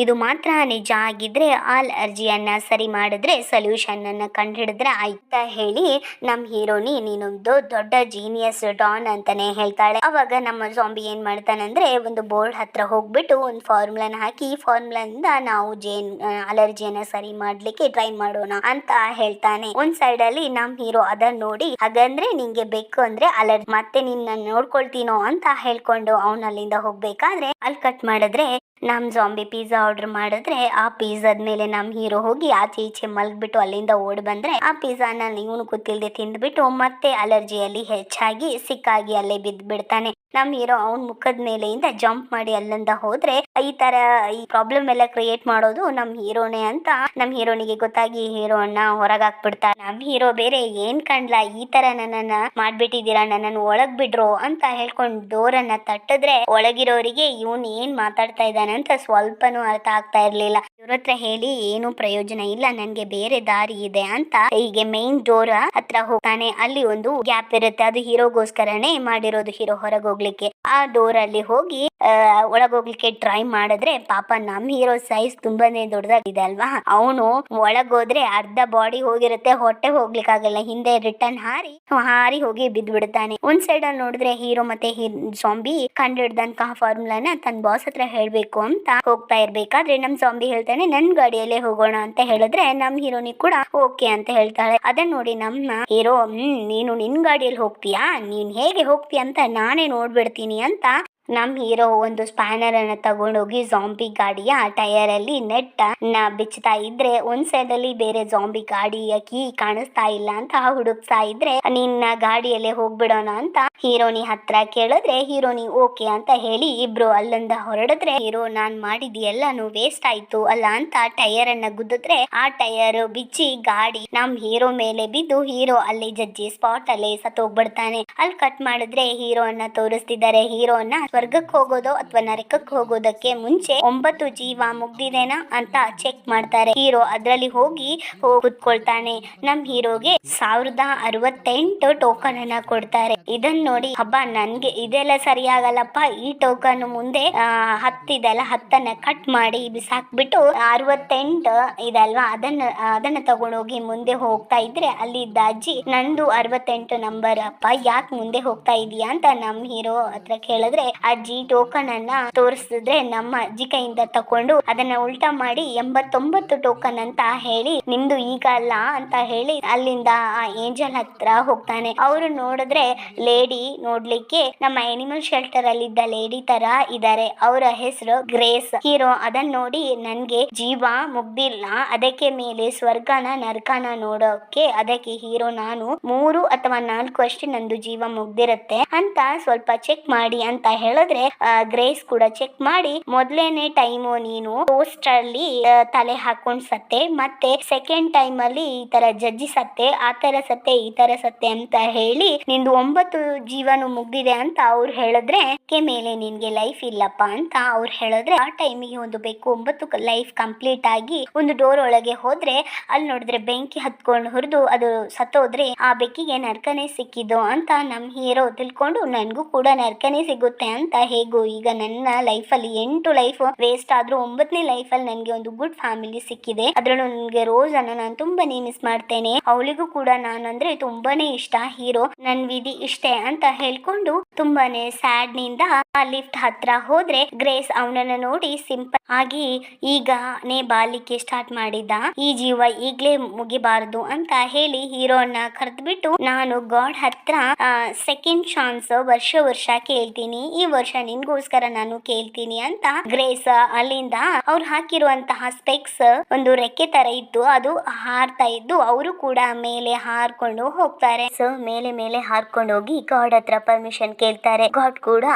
[SPEAKER 1] ಇದು ಮಾತ್ರ ನಿಜ ಆಗಿದ್ರೆ ಆ ಅಲರ್ಜಿಯನ್ನ ಸರಿ ಮಾಡಿದ್ರೆ ಸೊಲ್ಯೂಷನ್ ಅನ್ನ ಕಂಡುಹಿಡಿದ್ರೆ ಆಯ್ತಾ ಹೇಳಿ ನಮ್ ಹೀರೋನಿ ನೀನೊಂದು ದೊಡ್ಡ ಜೀನಿಯಸ್ ಡಾನ್ ಅಂತಾನೆ ಹೇಳ್ತಾಳೆ. ಅವಾಗ ನಮ್ಮ ಜಾಂಬಿ ಏನ್ ಮಾಡ್ತಾನಂದ್ರೆ, ಒಂದು ಬೋರ್ಡ್ ಹತ್ರ ಹೋಗ್ಬಿಟ್ಟು ಒಂದು ಫಾರ್ಮುಲಾನ ಹಾಕಿ, ಈ ಫಾರ್ಮುಲಾದಿಂದ ನಾವು ಜೈನ್ ಅಲರ್ಜಿಯನ್ನ ಸರಿ ಮಾಡ್ಲಿಕ್ಕೆ ಟ್ರೈ ಮಾಡೋಣ ಅಂತ ಹೇಳ್ತಾನೆ. ಒಂದ್ ಸೈಡ್ ಅಲ್ಲಿ ನಮ್ ಹೀರೋ ಅದನ್ನ ನೋಡಿ, ಹಾಗಂದ್ರೆ ನಿಂಗೆ ಬೇಕು ಅಂದ್ರೆ ಅಲರ್ಜಿ, ಮತ್ತೆ ನಿನ್ನ ನೋಡ್ಕೊಳ್ತೀನೋ ಅಂತ ಹೇಳ್ಕೊಂಡು ಅವನಲ್ಲಿಂದ ಹೋಗ್ಬೇಕಾದ್ರೆ ಅಲ್ಲಿ ಕಟ್ ಮಾಡಿದ್ರೆ ನಮ್ ಜಾಂಬಿ ಪಿಜ್ಜಾ ಆರ್ಡರ್ ಮಾಡಿದ್ರೆ, ಆ ಪಿಜ್ಜಾದ ಮೇಲೆ ನಮ್ ಹೀರೋ ಹೋಗಿ ಆಚೆ ಈಚೆ ಮಲ್ಗ್ಬಿಟ್ಟು ಅಲ್ಲಿಂದ ಓಡ್ ಬಂದ್ರೆ, ಆ ಪಿಜ್ಜಾನ ಇವನು ಗೊತ್ತಿಲ್ಲದೆ ತಿಂದ್ಬಿಟ್ಟು ಮತ್ತೆ ಅಲರ್ಜಿಯಲ್ಲಿ ಹೆಚ್ಚಾಗಿ ಸಿಕ್ಕಾಗಿ ಅಲ್ಲೇ ಬಿದ್ದು ಬಿಡ್ತಾನೆ. ನಮ್ ಹೀರೋ ಅವನ್ ಮುಖದ ಮೇಲೆಯಿಂದ ಜಂಪ್ ಮಾಡಿ ಅಲ್ಲಿಂದ ಹೋದ್ರೆ, ಈ ತರ ಈ ಪ್ರಾಬ್ಲಮ್ ಎಲ್ಲ ಕ್ರಿಯೇಟ್ ಮಾಡೋದು ನಮ್ ಹೀರೋನೇ ಅಂತ ನಮ್ ಹೀರೋನಿಗೆ ಗೊತ್ತಾಗಿ ಹೀರೋನ ಹೊರಗಾಕ್ಬಿಡ್ತಾರೆ. ನಮ್ ಹೀರೋ ಬೇರೆ, ಏನ್ ಕಂಡ್ಲ ಈ ತರ ನನ್ನನ್ನ ಮಾಡ್ಬಿಟ್ಟಿದೀರಾ, ನನ್ನನ್ನು ಒಳಗ್ ಬಿಡ್ರೋ ಅಂತ ಹೇಳ್ಕೊಂಡು ಡೋರನ್ನ ತಟ್ಟಿದ್ರೆ, ಒಳಗಿರೋರಿಗೆ ಇವನ್ ಏನ್ ಮಾತಾಡ್ತಾ ಇದ್ದಾನೆ ಅಂತ ಸ್ವಲ್ಪನೂ ಅರ್ಥ ಆಗ್ತಾ ಇರ್ಲಿಲ್ಲ. ಇವ್ರ ಹತ್ರ ಹೇಳಿ ಏನು ಪ್ರಯೋಜನ ಇಲ್ಲ, ನನ್ಗೆ ಬೇರೆ ದಾರಿ ಇದೆ ಅಂತ ಹೀಗೆ ಮೇನ್ ಡೋರ್ ಹತ್ರ ಹೋಗ್ತಾನೆ. ಅಲ್ಲಿ ಒಂದು ಗ್ಯಾಪ್ ಇರುತ್ತೆ, ಅದು ಹೀರೋಗೋಸ್ಕರನೇ ಮಾಡಿರೋದು, ಹೀರೋ ಹೊರಗೆ ಹೋಗ್ಲಿಕ್ಕೆ. ಆ ಡೋರ್ ಅಲ್ಲಿ ಹೋಗಿ ಒಳಗೋಗ್ಲಿಕ್ಕೆ ಟ್ರೈ ಮಾಡಿದ್ರೆ, ಪಾಪ ನಮ್ ಹೀರೋ ಸೈಜ್ ತುಂಬಾನೇ ದೊಡ್ಡದಾಗಿದೆ ಅಲ್ವಾ, ಅವನು ಒಳಗೋದ್ರೆ ಅರ್ಧ ಬಾಡಿ ಹೋಗಿರುತ್ತೆ, ಹೊಟ್ಟೆ ಹೋಗ್ಲಿಕ್ಕಾಗಲ್ಲ, ಹಿಂದೆ ರಿಟರ್ನ್ ಹಾರಿ ಹೋಗಿ ಬಿದ್ದು ಬಿಡ್ತಾನೆ. ಒಂದ್ ಸೈಡ್ ಅಲ್ಲಿ ನೋಡಿದ್ರೆ ಹೀರೋ ಮತ್ತೆ ಜಾಂಬಿ ಕಂಡು ಹಿಡ್ದಂತಹ ಫಾರ್ಮುಲಾನ ತನ್ನ ಬಾಸ್ ಹತ್ರ ಹೇಳ್ಬೇಕು ಅಂತ ಹೋಗ್ತಾ ಇರ್ಬೇಕಾದ್ರೆ ನಮ್ ಜಾಂಬಿ ಹೇಳ್ತಾನೆ, ನನ್ ಗಾಡಿಯಲ್ಲೇ ಹೋಗೋಣ ಅಂತ ಹೇಳಿದ್ರೆ, ನಮ್ ಹೀರೋನಿ ಕೂಡ ಓಕೆ ಅಂತ ಹೇಳ್ತಾಳೆ. ಅದನ್ನ ನೋಡಿ ನಮ್ಮ ಹೀರೋ, ನೀನು ನಿನ್ ಗಾಡಿಯಲ್ಲಿ ಹೋಗ್ತೀಯಾ, ನೀನ್ ಹೇಗೆ ಹೋಗ್ತೀಯ ಅಂತ ನಾನೇ ನೋಡ್ಬಿಡ್ತೀನಿ ಅಂತ ನಮ್ ಹೀರೋ ಒಂದು ಸ್ಪ್ಯಾನರ್ ಅನ್ನ ತಗೊಂಡೋಗಿ ಜಾಂಬಿ ಗಾಡಿಯ ಟೈರ್ ಅಲ್ಲಿ ನೆಟ್ ಬಿಚ್ಚತಾ ಇದ್ರೆ, ಒಂದ್ ಸೈಡ್ ಅಲ್ಲಿ ಬೇರೆ ಜಾಂಬಿ ಗಾಡಿಯ ಕೀ ಕಾಣಿಸ್ತಾ ಇಲ್ಲ ಅಂತ ಹುಡುಕ್ತಾ ಇದ್ರೆ, ನಿನ್ನ ಗಾಡಿಯಲ್ಲೇ ಹೋಗ್ಬಿಡೋಣ ಅಂತ ಹೀರೋನಿ ಹತ್ರ ಕೇಳಿದ್ರೆ, ಹೀರೋನಿ ಓಕೆ ಅಂತ ಹೇಳಿ ಇಬ್ರು ಅಲ್ಲಿಂದ ಹೊರಡಿದ್ರೆ, ಹೀರೋ ನಾನ್ ಮಾಡಿದ್ಯೆಲ್ಲಾನು ವೇಸ್ಟ್ ಆಯ್ತು ಅಲ್ಲ ಅಂತ ಟೈರ್ ಅನ್ನ ಗುದ್ದಿದ್ರೆ, ಆ ಟೈರ್ ಬಿಚ್ಚಿ ಗಾಡಿ ನಮ್ ಹೀರೋ ಮೇಲೆ ಬಿದ್ದು ಹೀರೋ ಅಲ್ಲಿ ಜಜ್ಜಿ ಸ್ಪಾಟ್ ಅಲ್ಲಿ ಸತ್ತೋಗ್ಬಿಡ್ತಾನೆ. ಅಲ್ಲಿ ಕಟ್ ಮಾಡಿದ್ರೆ ಹೀರೋ ಅನ್ನ ತೋರಿಸ್ತಿದ್ದಾರೆ. ಹೀರೋ ಅನ್ನ ಸ್ವರ್ಗಕ್ಕೆ ಹೋಗೋದು ಅಥವಾ ನರಕಕ್ಕೆ ಹೋಗೋದಕ್ಕೆ ಮುಂಚೆ 9 ಜೀವ ಮುಗ್ದಿದೆನಾ ಅಂತ ಚೆಕ್ ಮಾಡ್ತಾರೆ. ಹೀರೋ ಅದ್ರಲ್ಲಿ ಹೋಗಿ ಕುತ್ಕೊಳ್ತಾನೆ. ನಮ್ ಹೀರೋಗೆ 1068 ಟೋಕನ್ ಅನ್ನ ಕೊಡ್ತಾರೆ. ಇದನ್ನ ನೋಡಿ, ಹಬ್ಬ ನನ್ಗೆ ಇದೆಲ್ಲ ಸರಿಯಾಗಲ್ಲಪ್ಪ, ಈ ಟೋಕನ್ ಮುಂದೆ 10 ಇದೆಲ್ಲ 10 ಕಟ್ ಮಾಡಿ ಬಿಸಾಕ್ಬಿಟ್ಟು 68 ಇದಲ್ವಾ ಅದನ್ನ ತಗೊಂಡೋಗಿ ಮುಂದೆ ಹೋಗ್ತಾ ಇದ್ರೆ, ಅಲ್ಲಿ ಇದ್ದ ಅಜ್ಜಿ, ನಂದು 68 ನಂಬರ್ ಅಪ್ಪ, ಯಾಕೆ ಮುಂದೆ ಹೋಗ್ತಾ ಇದೀಯಾ ಅಂತ ನಮ್ ಹೀರೋ ಹತ್ರ ಕೇಳಿದ್ರೆ, ಅಜ್ಜಿ ಟೋಕನ್ ಅನ್ನ ತೋರಿಸಿದ್ರೆ ನಮ್ಮ ಅಜ್ಜಿ ಕೈಯಿಂದ ತಕೊಂಡು ಅದನ್ನ ಉಲ್ಟಾ ಮಾಡಿ 89 ಟೋಕನ್ ಅಂತ ಹೇಳಿ, ನಿಮ್ದು ಈಗ ಅಲ್ಲ ಅಂತ ಹೇಳಿ ಅಲ್ಲಿಂದ ಆ ಏಂಜಲ್ ಹತ್ರ ಹೋಗ್ತಾನೆ. ಅವರು ನೋಡಿದ್ರೆ ಲೇಡಿ ನೋಡ್ಲಿಕ್ಕೆ ನಮ್ಮ ಅನಿಮಲ್ ಶೆಲ್ಟರ್ ಅಲ್ಲಿ ಇದ್ದ ಲೇಡಿ ತರ ಇದಾರೆ. ಅವರ ಹೆಸರು ಗ್ರೇಸ್. ಹೀರೋ ಅದನ್ನ ನೋಡಿ, ನನ್ಗೆ ಜೀವ ಮುಗ್ದಿಲ್ಲ, ಅದಕ್ಕೆ ಮೇಲೆ ಸ್ವರ್ಗನ ನರಕನ ನೋಡೋಕೆ ಅದಕ್ಕೆ ಹೀರೋ ನಾನು 3 ಅಥವಾ 4 ಅಷ್ಟೇ ನಂದು ಜೀವ ಮುಗ್ದಿರತ್ತೆ ಅಂತ ಸ್ವಲ್ಪ ಚೆಕ್ ಮಾಡಿ ಅಂತ ಹೇಳಿದ್ರೆ, ಗ್ರೇಸ್ ಕೂಡ ಚೆಕ್ ಮಾಡಿ, ಮೊದಲನೇ ಟೈಮು ನೀನು ಪೋಸ್ಟ್ ಅಲ್ಲಿ ತಲೆ ಹಾಕೊಂಡ್ ಸತ್ತೆ, ಮತ್ತೆ ಸೆಕೆಂಡ್ ಟೈಮ್ ಅಲ್ಲಿ ಈ ತರ ಜಜ್ಜಿ ಸತ್ತೆ, ಆ ತರ ಸತ್ತೆ, ಈ ತರ ಸತ್ತೆ ಅಂತ ಹೇಳಿ ನಿಂದು 9 ಜೀವನು ಮುಗ್ದಿದೆ ಅಂತ ಅವ್ರು ಹೇಳಿದ್ರೆ, ಮೇಲೆ ನಿನ್ಗೆ ಲೈಫ್ ಇಲ್ಲಪ್ಪ ಅಂತ ಅವ್ರು ಹೇಳಿದ್ರೆ, ಆ ಟೈಮಿಗೆ ಒಂದು ಬೇಕು 9 ಲೈಫ್ ಕಂಪ್ಲೀಟ್ ಆಗಿ ಒಂದು ಡೋರ್ ಒಳಗೆ ಹೋದ್ರೆ, ಅಲ್ಲಿ ನೋಡಿದ್ರೆ ಬೆಂಕಿ ಹತ್ಕೊಂಡು ಹುರಿದು ಅದು ಸತ್ತೋದ್ರೆ ಆ ಬೆಕ್ಕಿಗೆ ನರ್ಕನೇ ಸಿಕ್ಕಿದ್ದು ಅಂತ ನಮ್ ಹೀರೋ ತಿಳ್ಕೊಂಡು, ನನ್ಗೂ ಕೂಡ ನರ್ಕನೇ ಸಿಗುತ್ತೆ ಅಂತ. ಹೇಗೋ ಈಗ ನನ್ನ ಲೈಫಲ್ಲಿ 8 ಲೈಫ್ ವೇಸ್ಟ್ ಆದ್ರೂ 9ನೇ ಲೈಫಲ್ಲಿ ನನಗೆ ಒಂದು ಗುಡ್ ಫ್ಯಾಮಿಲಿ ಸಿಕ್ಕಿದೆ. ಅದ್ರಲ್ಲೂ ನನಗೆ ರೋಸ್ ಅನ್ನ ನಾನು ತುಂಬಾನೇ ಮಿಸ್ ಮಾಡ್ತೇನೆ. ಅವಳಿಗೂ ಕೂಡ ನಾನು ಅಂದ್ರೆ ತುಂಬಾನೇ ಇಷ್ಟ. ಹೀರೋ ನನ್ ವಿಧಿ ಇಷ್ಟೇ ಅಂತ ಹೇಳ್ಕೊಂಡು ತುಂಬಾನೇ ಸ್ಯಾಡ್ ನಿಂದ ಆ ಲಿಫ್ಟ್ ಹತ್ರ ಹೋದ್ರೆ ಗ್ರೇಸ್ ಅವನನ್ನ ನೋಡಿ ಸಿಂಪಲ್ ಆಗಿ ಈಗನೇ ಬಾಲಿಕೆ ಸ್ಟಾರ್ಟ್ ಮಾಡಿದ್ದ. ಈ ಜೀವ ಈಗ್ಲೇ ಮುಗಿಬಾರದು ಅಂತ ಹೇಳಿ ಹೀರೋನ ಕರೆದ್ಬಿಟ್ಟು ನಾನು ಗಾಡ್ ಹತ್ರ ಸೆಕೆಂಡ್ ಚಾನ್ಸ್ ವರ್ಷ ಕೇಳ್ತೀನಿ, ಈ ವರ್ಷ ನಿನ್ಗೋಸ್ಕರ ನಾನು ಕೇಳ್ತೀನಿ ಅಂತ. ಗ್ರೇಸ್ ಅಲ್ಲಿಂದ ಅವ್ರು ಹಾಕಿರುವಂತಹ ಸ್ಪೆಕ್ಸ್ ಒಂದು ರೆಕ್ಕೆ ತರ ಇತ್ತು, ಅದು ಹಾರ್ತಾ ಇದ್ದು ಅವರು ಕೂಡ ಮೇಲೆ ಹಾರ್ಕೊಂಡು ಹೋಗ್ತಾರೆ. ಸೊ ಮೇಲೆ ಹಾರ್ಕೊಂಡು ಹೋಗಿ ಗಾಡ್ ಹತ್ರ ಪರ್ಮಿಷನ್ ಕೇಳ್ತಾರೆ. ಗಾಡ್ ಕೂಡ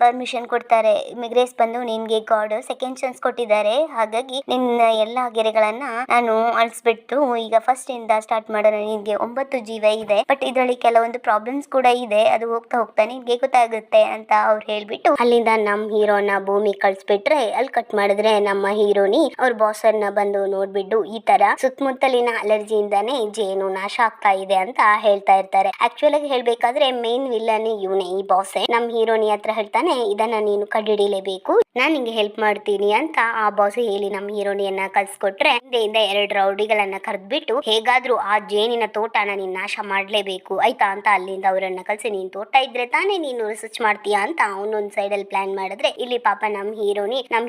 [SPEAKER 1] ಪರ್ಮಿಷನ್ ಕೊಡ್ತಾರೆ. ಗ್ರೇಸ್ ಬಂದು ನಿನ್ಗೆ ಗಾಡ್ ಸೆಕೆಂಡ್ ಚಾನ್ಸ್ ಕೊಟ್ಟಿದ್ದಾರೆ, ಹಾಗಾಗಿ ನಿನ್ನ ಎಲ್ಲಾ ಗೆರೆಗಳನ್ನ ನಾನು ಅಳಿಸ್ಬಿಟ್ಟು ಈಗ ಫಸ್ಟ್ ಇಂದ ಸ್ಟಾರ್ಟ್ ಮಾಡೋಣ. ನಿನ್ಗೆ 9 ಜೀವ ಇದೆ, ಬಟ್ ಇದರಲ್ಲಿ ಕೆಲವೊಂದು ಪ್ರಾಬ್ಲಮ್ಸ್ ಕೂಡ ಇದೆ, ಅದು ಹೋಗ್ತಾ ನಿನ್ಗೆ ಗೊತ್ತಾಗುತ್ತೆ ಅಂತ ಅವ್ರು ಹೇಳ್ಬಿಟ್ಟು ಅಲ್ಲಿಂದ ನಮ್ ಹೀರೋನ ಭೂಮಿ ಕಳ್ಸ್ಬಿಟ್ರೆ ಅಲ್ಲಿ ಕಟ್ ಮಾಡಿದ್ರೆ ನಮ್ಮ ಹೀರೋನಿ ಅವ್ರ ಬಾಸರ್ನ ಬಂದು ನೋಡ್ಬಿಟ್ಟು ಈ ತರ ಸುತ್ತಮುತ್ತಲಿನ ಅಲರ್ಜಿಯಿಂದಾನೇ ಜೇನು ನಾಶ ಆಗ್ತಾ ಇದೆ ಅಂತ ಹೇಳ್ತಾ ಇರ್ತಾರೆ. ಆಕ್ಚುಲ್ ಆಗಿ ಹೇಳ್ಬೇಕಾದ್ರೆ ಮೇನ್ ವಿಲ್ಲನ್ ಇವನೇ, ಈ ಬಾಸೆ. ನಮ್ ಹೀರೋನಿ ಹತ್ರ ಹೇಳ್ತಾನೆ ಇದನ್ನ ನೀನು ಕಂಡುಹಿಡಿಯಲೇಬೇಕು, ನಾನ್ ನಿಂಗೆ ಹೆಲ್ಪ್ ಮಾಡ್ತೀನಿ ಅಂತ ಆ ಬಾಸ್ ಹೇಳಿ ನಮ್ಮ ಹೀರೋನಿಯನ್ನ ಕಳ್ಸ್ಕೊಟ್ರೆ ಹಿಂದೆಯಿಂದ 2 ರೌಡಿಗಳನ್ನ ಕರೆದ್ಬಿಟ್ಟು ಹೇಗಾದ್ರೂ ಆ ಜೇನಿನ ತೋಟನ ನೀನ್ ನಾಶ ಮಾಡ್ಲೇಬೇಕು ಆಯ್ತಾ ಅಂತ ಅಲ್ಲಿಂದ ಅವರನ್ನ ಕಳ್ಸಿ, ನೀನ್ ತೋಟ ಇದ್ರೆ ತಾನೇ ನೀನು ರಿಸರ್ಚ್ ಮಾಡ್ತೀಯಾ ಅಂತ ಅವನೊಂದ್ ಸೈಡ್ ಅಲ್ಲಿ ಪ್ಲಾನ್ ಮಾಡಿದ್ರೆ ಇಲ್ಲಿ ಪಾಪ ನಮ್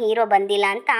[SPEAKER 1] ಹೀರೋ ಬಂದಿಲ್ಲ ಅಂತ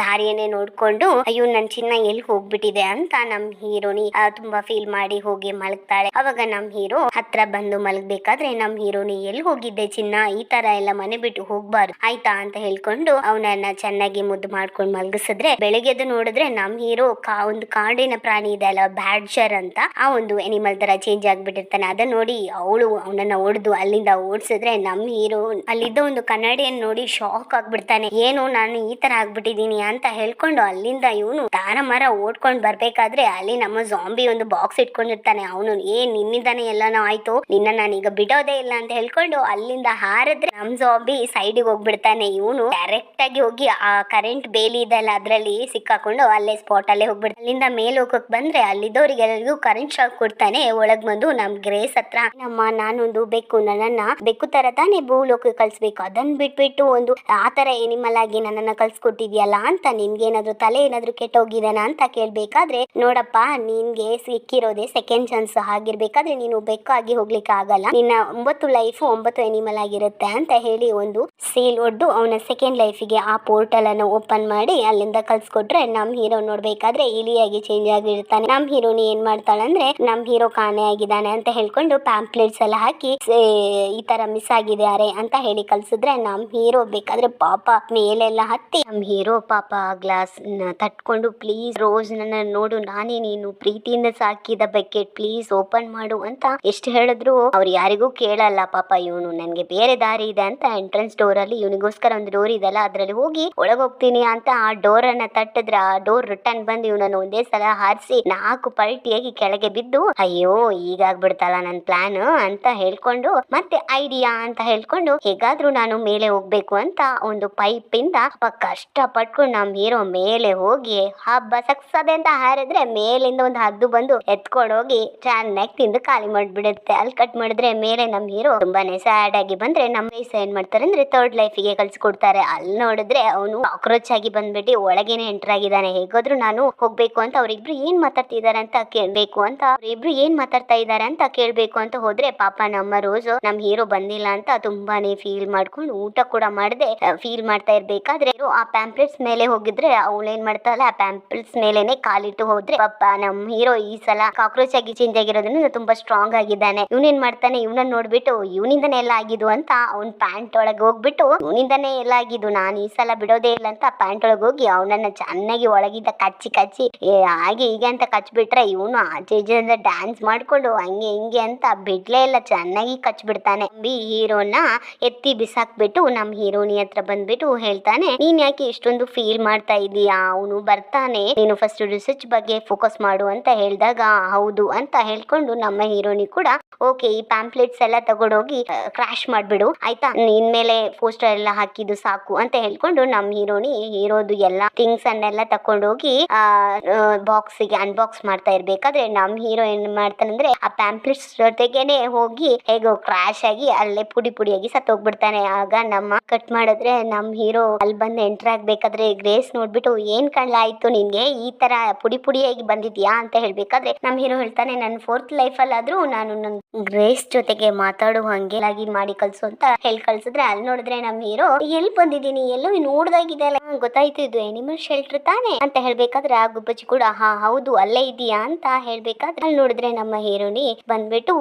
[SPEAKER 1] ದಾರಿಯನ್ನೇ ನೋಡ್ಕೊಂಡು ಅಯ್ಯೋ ನನ್ ಚಿನ್ನ ಎಲ್ಲಿ ಹೋಗ್ಬಿಟ್ಟಿದೆ ಅಂತ ನಮ್ ಹೀರೋನಿ ತುಂಬಾ ಫೀಲ್ ಮಾಡಿ ಹೋಗಿ ಮಲಗ್ತಾಳೆ. ಅವಾಗ ನಮ್ ಹೀರೋ ಹತ್ರ ಬಂದು ಮಲಗ್ಬೇಕಾದ್ರೆ ನಮ್ ಹೀರೋನಿ ಎಲ್ಲಿ ಹೋಗಿದ್ದೆ ಚಿನ್ನ, ಈ ತರ ಎಲ್ಲ ಮನೆ ಬಿಟ್ಟು ಹೋಗ್ಬಾರ್ದು ಆಯ್ತಾ ಅಂತ ಹೇಳ್ಕೊಂಡು ಅವನನ್ನ ಚೆನ್ನಾಗಿ ಮುದ್ದು ಮಾಡ್ಕೊಂಡು ಮಲಗಿಸಿದ್ರೆ ಬೆಳಗ್ಗೆದು ನೋಡಿದ್ರೆ ನಮ್ ಹೀರೋ ಒಂದು ಕಾಡಿನ ಪ್ರಾಣಿ ಇದೆ ಅಲ್ಲ ಬ್ಯಾಡ್ಜರ್ ಅಂತ, ಆ ಒಂದು ಎನಿಮಲ್ ತರ ಚೇಂಜ್ ಆಗ್ಬಿಟ್ಟಿರ್ತಾನೆ. ಅದನ್ನ ನೋಡಿ ಅವಳು ಅವನನ್ನ ಹೊಡೆದು ಅಲ್ಲಿಂದ ಓಡಿಸಿದ್ರೆ ನಮ್ ಹೀರೋ ಅಲ್ಲಿದ್ದ ಒಂದು ಕನ್ನಡಿಯನ್ನು ನೋಡಿ ಶಾಕ್ ಆಗ್ಬಿಡ್ತಾನೆ. ಏನು ನಾನು ಈ ತರ ಆಗ್ಬಿಟ್ಟಿದೀನಿ ಅಂತ ಹೇಳ್ಕೊಂಡು ಅಲ್ಲಿಂದ ಇವನು ತಾರಮಾರ ಓಡ್ಕೊಂಡ್ ಬರ್ಬೇಕಾದ್ರೆ ಅಲ್ಲಿ ನಮ್ಮ ಜಾಂಬಿ ಒಂದು ಬಾಕ್ಸ್ ಇಟ್ಕೊಂಡಿರ್ತಾನೆ. ಅವನು ನಿನ್ನಿಂದಾನೆ ಎಲ್ಲಾನು ಆಯ್ತು, ನಿನ್ನ ನಾನೀಗ ಬಿಡೋದೇ ಇಲ್ಲ ಅಂತ ಹೇಳ್ಕೊಂಡು ಅಲ್ಲಿಂದ ಹಾರಿದ್ರೆ ನಮ್ ಜಾಂಬಿ ಸೈಡಿಗೆ ಹೋಗ್ಬಿಡ್ತಾನೆ. ಇವನು ಡೈರೆಕ್ಟ್ ಆಗಿ ಹೋಗಿ ಆ ಕರೆಂಟ್ ಬೇಲಿ ಇದೆಲ್ಲ ಅದ್ರಲ್ಲಿ ಸಿಕ್ಕಾಕೊಂಡು ಅಲ್ಲೇ ಸ್ಪಾಟ್ ಅಲ್ಲೇ ಹೋಗ್ಬಿಡ್ತಾನೆ. ಅಲ್ಲಿಂದ ಮೇಲೆ ಹೋಗಕ್ ಬಂದ್ರೆ ಅಲ್ಲಿದ್ದವ್ರಿಗೆಲ್ಲರಿಗೂ ಕರೆಂಟ್ ಶಾಕ್ ಕೊಡ್ತಾನೆ. ಒಳಗ್ ಬಂದು ನಮ್ ಗ್ರೇಸ್ ಹತ್ರ ನಾನೊಂದು ಬೆಕ್ಕು, ನನ್ನನ್ನ ಬೆಕ್ಕು ತರ ತಾನೇ ಭೂಲೋಕ ಕಳ್ಸ್ಬೇಕು, ಅದನ್ನ ಬಿಟ್ಬಿಟ್ಟು ಒಂದು ಆ ತರ ಎನಿಮಲ್ ಆಗಿ ನನ್ನನ್ನ ಕಳ್ಸ್ಕೊಟ್ಟಿದ್ಯಲ್ಲ ಅಂತ ನಿನ್ಗೇನಾದ್ರು ತಲೆ ಏನಾದ್ರು ಕೆಟ್ಟೋಗಿದಾನ ಅಂತ ಕೇಳ್ಬೇಕಾದ್ರೆ ನೋಡಪ್ಪ ನಿನ್ಗೆ ಸಿಕ್ಕಿರೋದೇ ಸೆಕೆಂಡ್ ಚಾನ್ಸ್, ಆಗಿರ್ಬೇಕಾದ್ರೆ ನೀನು ಬೆಕ್ಕಾಗಿ ಹೋಗ್ಲಿಕ್ಕೆ ಆಗಲ್ಲ, ನಿನ್ನ 9 ಲೈಫ್ 9 ಎನಿಮಲ್ ಆಗಿರುತ್ತೆ ಅಂತ ಹೇಳಿ ಒಂದು ಸೀಲ್ ಹೊಡ್ದು ಅವನ ಸೆಕೆಂಡ್ ಲೈಫಿಗೆ ಆ ಪೋರ್ಟಲ್ ಅನ್ನು ಓಪನ್ ಮಾಡಿ ಅಲ್ಲಿಂದ ಕಳ್ಸ್ಕೊಟ್ರೆ ನಮ್ ಹೀರೋ ನೋಡ್ಬೇಕಾದ್ರೆ ಇಲಿಯಾಗಿ ಚೇಂಜ್ ಆಗಿರ್ತಾನೆ. ನಮ್ ಹೀರೋನಿ ಏನ್ ಮಾಡ್ತಾಳಂದ್ರೆ ನಮ್ ಹೀರೋ ಕಾಣೆ ಆಗಿದ್ದಾನೆ ಅಂತ ಹೇಳ್ಕೊಂಡು ಪ್ಯಾಂಪ್ಲೆಟ್ಸ್ ಎಲ್ಲ ಹಾಕಿ ಈ ತರ ಮಿಸ್ ಆಗಿದ್ದಾರೆ ಅಂತ ಹೇಳಿ ಕಳ್ಸಿದ್ರೆ ನಮ್ ಹೀರೋ ಬೇಕಾದ್ರೆ ಪಾಪ ಮೇಲೆಲ್ಲ ಹತ್ತಿ ನಮ್ ಹೀರೋ ಪಾಪ ಗ್ಲಾಸ್ ತಟ್ಕೊಂಡು ಪ್ಲೀಸ್ ರೋಸ್ ನನ್ನ ನೋಡು, ನಾನೇ ನೀನು ಪ್ರೀತಿಯಿಂದ ಸಾಕಿದ ಬಕೆಟ್, ಪ್ಲೀಸ್ ಓಪನ್ ಮಾಡು ಅಂತ ಎಷ್ಟು ಹೇಳಿದ್ರು ಅವ್ರು ಯಾರಿಗೂ ಕೇಳಲ್ಲ. ಪಾಪ ಇವನು ನನ್ಗೆ ಬೇರೆ ದಾರಿ ಇದೆ ಅಂತ ಎಂಟ್ರೆನ್ಸ್ ಡೋರ್ ಅಲ್ಲಿ ಇವನಿಗೋಸ್ಕರ ಒಂದು ಡೋರ್ ಇದೆಲ್ಲ ಅದ್ರಲ್ಲಿ ಹೋಗಿ ಒಳಗ್ ಹೋಗ್ತೀನಿ ಅಂತ ಆ ಡೋರ್ ಅನ್ನ ತಟ್ಟಿದ್ರೆ ಆ ಡೋರ್ ರಿಟರ್ನ್ ಬಂದು ಇವನನ್ನು ಒಂದೇ ಸಲ ಹಾರಿಸಿ 4 ಪಲ್ಟಿಯಾಗಿ ಕೆಳಗೆ ಬಿದ್ದು ಅಯ್ಯೋ ಈಗಾಗ್ಬಿಡ್ತಲ್ಲ ನನ್ ಪ್ಲಾನ್ ಅಂತ ಹೇಳ್ಕೊಂಡು ಮತ್ತೆ ಐಡಿಯಾ ಅಂತ ಹೇಳ್ಕೊಂಡು ಹೇಗಾದ್ರೂ ನಾನು ಮೇಲೆ ಹೋಗ್ಬೇಕು ಅಂತ ಒಂದು ಪೈಪ್ ಇಂದ ಕಷ್ಟ ಪಟ್ಕೊಂಡು ನಮ್ ಹೀರೋ ಮೇಲೆ ಹೋಗಿ ಹಬ್ಬ ಸಕ್ಸದೆ ಅಂತ ಹಾರಿದ್ರೆ ಮೇಲಿಂದ ಒಂದು ಹದ್ದು ಬಂದು ಎತ್ಕೊಂಡು ಹೋಗಿ ಚೆನ್ನಾಗಿ ತಿಂದು ಖಾಲಿ ಮಾಡ್ಬಿಡುತ್ತೆ. ಅಲ್ಲಿ ಕಟ್ ಮಾಡಿದ್ರೆ ಮೇಲೆ ನಮ್ ಹೀರೋ ತುಂಬಾನೇ ಸ್ಯಾಡ್ ಆಗಿ ಬಂದ್ರೆ ನಮ್ ವಯಸ್ಸ ಏನ್ ಮಾಡ್ತಾರೆ ಅಂದ್ರೆ 3rd ಲೈಫಿಗೆ ಕಳ್ಸಿಕೊಡ್ತಾರೆ. ಅಲ್ಲಿ ನೋಡಿದ್ರೆ ಅವನು ಕಾಕ್ರೋಚ್ ಆಗಿ ಬಂದ್ಬಿಟ್ಟು ಒಳಗೇನೆ ಎಂಟರ್ ಆಗಿದ್ದಾನೆ. ಹೇಗಾದ್ರೂ ನಾನು ಹೋಗ್ಬೇಕು ಅಂತ ಅವ್ರಿಬ್ರು ಏನ್ ಮಾತಾಡ್ತಿದ್ದಾರೆ ಅಂತ ಕೇಳ್ಬೇಕು ಅಂತ ಅವ್ರಿಬ್ರು ಏನ್ ಮಾತಾಡ್ತಾ ಇದಾರೆ ಅಂತ ಕೇಳ್ಬೇಕು ಅಂತ ಹೋದ್ರೆ ಪಾಪ ನಮ್ಮ ರೋಸ್ ನಮ್ ಹೀರೋ ಬಂದಿಲ್ಲ ಅಂತ ತುಂಬಾನೇ ಫೀಲ್ ಮಾಡ್ಕೊಂಡು ಊಟ ಕೂಡ ಮಾಡದೆ ಫೀಲ್ ಮಾಡ್ತಾ ಇರ್ಬೇಕಾದ್ರೆ ಆ ಪ್ಯಾಂಪ್ಲೆಟ್ಸ್ ಮೇಲೆ ಹೋಗಿದ್ರೆ ಅವಳು ಏನ್ ಮಾಡ್ತಾಳೆ ಆ ಪ್ಯಾಂಪ್ಲೆಟ್ಸ್ ಮೇಲೆನೆ ಕಾಲಿಟ್ಟು ಹೋದ್ರೆ ಪಾಪ ನಮ್ ಹೀರೋ ಈ ಸಲ ಕಾಕ್ರೋಚ್ ಆಗಿ ಚೇಂಜ್ ಆಗಿರೋದ್ರಿಂದ ತುಂಬಾ ಸ್ಟ್ರಾಂಗ್ ಆಗಿದ್ದಾನೆ. ಇವನೇನ್ ಮಾಡ್ತಾನೆ ಇವನನ್ನ ನೋಡ್ಬಿಟ್ಟು ಇವನಿಂದನೇ ಎಲ್ಲ ಆಗಿದ್ದು ಅಂತ ಅವ್ನ್ ಪ್ಯಾಂಟ್ ಒಳಗೆ ಹೋಗ್ಬಿಟ್ಟು ಇವನಿಂದನೇ ಎಲ್ಲ ಆಗಿದ್ದು, ನಾನು ಈ ಸಲ ಬಿಡೋದೇ ಇಲ್ಲ ಅಂತ ಪ್ಯಾಂಟ್ ಒಳಗೆ ಹೋಗಿ ಅವನನ್ನ ಚೆನ್ನಾಗಿ ಒಳಗಿಂದ ಕಚ್ಚಿ ಹಾಗೆ ಹೀಗೆ ಅಂತ ಕಚ್ಬಿಟ್ರೆ ಇವನು ಆಚೆ ಈಚೆಯಿಂದ ಡ್ಯಾನ್ಸ್ ಮಾಡ್ಕೊಂಡು ಹಂಗೆ ಹಿಂಗೆ ಅಂತ ಬಿಡ್ಲೇ ಇಲ್ಲ, ಚೆನ್ನಾಗಿ ಕಚ್ಬಿಡ್ತಾನೆ. ಹೀರೋನ ಎತ್ತಿ ಬಿಸಾಕ್ಬಿಟ್ಟು ನಮ್ ಹೀರೋನಿ ಹತ್ರ ಬಂದ್ಬಿಟ್ಟು ಹೇಳ್ತಾನೆ ನೀನ್ ಯಾಕೆ ಇಷ್ಟೊಂದು ಫೀಲ್ ಮಾಡ್ತಾ ಇದೀಯಾ, ಅವನು ಬರ್ತಾನೆ, ನೀನು ಫಸ್ಟ್ ರಿಸರ್ಚ್ ಬಗ್ಗೆ ಫೋಕಸ್ ಮಾಡು ಅಂತ ಹೇಳಿದಾಗ ಹೌದು ಅಂತ ಹೇಳ್ಕೊಂಡು ನಮ್ಮ ಹೀರೋನಿ ಕೂಡ ಓಕೆ ಈ ಪ್ಯಾಂಪ್ಲೆಟ್ಸ್ ಎಲ್ಲ ತಗೊಂಡೋಗಿ ಕ್ರಾಶ್ ಮಾಡ್ಬಿಡು ಆಯ್ತಾ, ನಿನ್ ಮೇಲೆ ಪೋಸ್ಟರ್ ಎಲ್ಲ ಹಾಕಿದ್ದು ಸಾಕು ಅಂತ ಹೇಳ್ಕೊಂಡು ನಮ್ ಹೀರೋನಿ ಹೀರೋದು ಎಲ್ಲಾ ಥಿಂಗ್ಸ್ ಅನ್ನೆಲ್ಲ ತಕೊಂಡೋಗಿ ಬಾಕ್ಸಿಗೆ ಅನ್ಬಾಕ್ಸ್ ಮಾಡ್ತಾ ಇರ್ಬೇಕಾದ್ರೆ ನಮ್ ಹೀರೋ ಏನ್ ಮಾಡ್ತಾನಂದ್ರೆ ಆ ಪ್ಯಾಂಪ್ಲೆಟ್ಸ್ ಜೊತೆಗೇನೆ ಹೋಗಿ ಹೇಗೋ ಕ್ರಾಶ್ ಆಗಿ ಅಲ್ಲೇ ಪುಡಿಯಾಗಿ ಸತ್ತೋಗ್ಬಿಡ್ತಾನೆ. ಹೊರಟೋಗ್ಬಿಡ್ತಾನೆ. ಆಗ ನಮ್ಮ ಕಟ್ ಮಾಡಿದ್ರೆ ನಮ್ ಹೀರೋ ಅಲ್ಲಿ ಬಂದು ಎಂಟರ್ ಆಗ್ಬೇಕಾದ್ರೆ ಗ್ರೇಸ್ ನೋಡ್ಬಿಟ್ಟು ಏನ್ ಕಣ್ಲಾಯ್ತು ನಿನ್ಗೆ, ಈ ತರ ಪುಡಿ ಪುಡಿಯಾಗಿ ಬಂದಿದ್ಯಾ ಅಂತ ಹೇಳ್ಬೇಕಾದ್ರೆ ನಮ್ ಹೀರೋ ಹೇಳ್ತಾನೆ, ನನ್ನ ಫೋರ್ತ್ ಲೈಫ್ ಅಲ್ಲಾದ್ರೂ ನಾನು ನನ್ ಗ್ರೇಸ್ ಜೊತೆಗೆ ಮಾತಾಡುವ ಹಂಗೆ ಮಾಡಿ ಕಳ್ಸು ಅಂತ ಹೇಳಿ ಕಳ್ಸಿದ್ರೆ, ಅಲ್ಲಿ ನೋಡಿದ್ರೆ ನಮ್ ಹೀರೋ ಎಲ್ಲಿ ಬಂದಿದ್ದೀನಿ, ಎಲ್ಲೋ ನೋಡ್ದಾಗಿದೆ ಅಲ್ಲ, ಗೊತ್ತಾಯ್ತು ಇದು ಎನಿಮಲ್ ಶೆಲ್ಟರ್ ತಾನೆ ಅಂತ ಹೇಳ್ಬೇಕಾದ್ರೆ ಆ ಗುಬ್ಬಚ್ಚಿ ಕೂಡ ಹಾ ಹೌದು ಅಲ್ಲೇ ಇದೆಯಾ ಅಂತ ಹೇಳ್ಬೇಕಾದ್ರೆ ಅಲ್ಲಿ ನೋಡಿದ್ರೆ ನಮ್ಮ ಹೀರೋನಿ ಬಂದ್ಬಿಟ್ಟು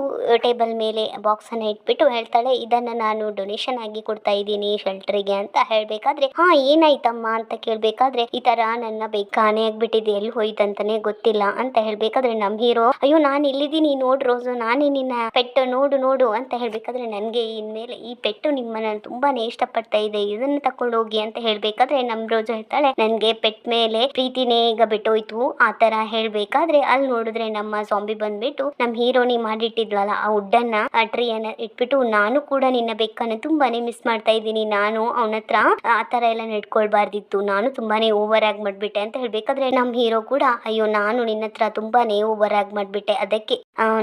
[SPEAKER 1] ಟೇಬಲ್ ಮೇಲೆ ಬಾಕ್ಸ್ ಅನ್ನ ಇಟ್ಬಿಟ್ಟು ಹೇಳ್ತಾಳೆ, ಇದನ್ನ ನಾನು ಡೊನೇಷನ್ ಆಗಿ ಕೊಡ್ತಾ ಇದ್ದೀನಿ ಶೆಲ್ಟರ್ಗೆ ಅಂತ ಹೇಳ್ಬೇಕಾದ್ರೆ, ಹಾ ಏನಾಯ್ತಮ್ಮ ಅಂತ ಕೇಳ್ಬೇಕಾದ್ರೆ, ಈ ತರ ನನ್ನ ಕಾಣೆ ಆಗ್ಬಿಟ್ಟಿದೆ, ಎಲ್ಲಿ ಹೋಯ್ತಂತಾನೆ ಗೊತ್ತಿಲ್ಲ ಅಂತ ಹೇಳ್ಬೇಕಾದ್ರೆ ನಮ್ ಹೀರೋ ಅಯ್ಯೋ ನಾನ್ ಇಲ್ಲಿದ್ದೀನಿ ನೋಡು ರೋಸು, ನಾನೇ ನಿನ್ನ ಪೆಟ್ಟು ನೋಡು ನೋಡು ಅಂತ ಹೇಳ್ಬೇಕಾದ್ರೆ, ನನ್ಗೆ ಇನ್ಮೇಲೆ ಈ ಪೆಟ್ಟು ನಿಮ್ಮನ್ನ ತುಂಬಾನೇ ಇಷ್ಟಪಡ್ತಾ ಇದೆ, ಇದನ್ನ ತಕೊಂಡು ಹೋಗಿ ಅಂತ ಹೇಳ್ಬೇಕಾದ್ರೆ ನಮ್ ರೋಸು ಹೇಳ್ತಾಳೆ, ನನ್ಗೆ ಪೆಟ್ ಮೇಲೆ ಪ್ರೀತಿನೇ ಈಗ ಬಿಟ್ಟೋಯ್ತು ಆ ತರ ಹೇಳ್ಬೇಕಾದ್ರೆ ಅಲ್ಲಿ ನೋಡಿದ್ರೆ ನಮ್ಮ ಜಾಂಬಿ ಬಂದ್ಬಿಟ್ಟು ನಮ್ ಹೀರೋನಿ ಮಾಡಿಟ್ಟಿದ್ಲಲ್ಲ ಆ ವುಡ್ಡನ್ನ ಆ ಟ್ರೀಯನ್ನ ಇಟ್ಬಿಟ್ಟು, ನಾನು ಕೂಡ ನಿನ್ನ ಬೆಕ್ಕನ್ನ ತುಂಬಾನೇ ಮಿಸ್ ಮಾಡ್ತಾ ಇದ್ದೀನಿ, ನಾನು ಅವನ ಹತ್ರ ಆ ತರ ಎಲ್ಲ ನಡ್ಕೊಳ್ಬಾರ್ದಿತ್ತು, ನಾನು ತುಂಬಾನೇ ಓವರ್ ಆಗಿ ಮಾಡ್ಬಿಟ್ಟೆ ಅಂತ ಹೇಳ್ಬೇಕಾದ್ರೆ ನಮ್ ಹೀರೋ ಕೂಡ ಅಯ್ಯೋ ನಾನು ನಿನ್ನ ಹತ್ರ ತುಂಬಾನೇ ಓವರ್ ಆಗಿ ಮಾಡ್ಬಿಟ್ಟೆ, ಅದಕ್ಕೆ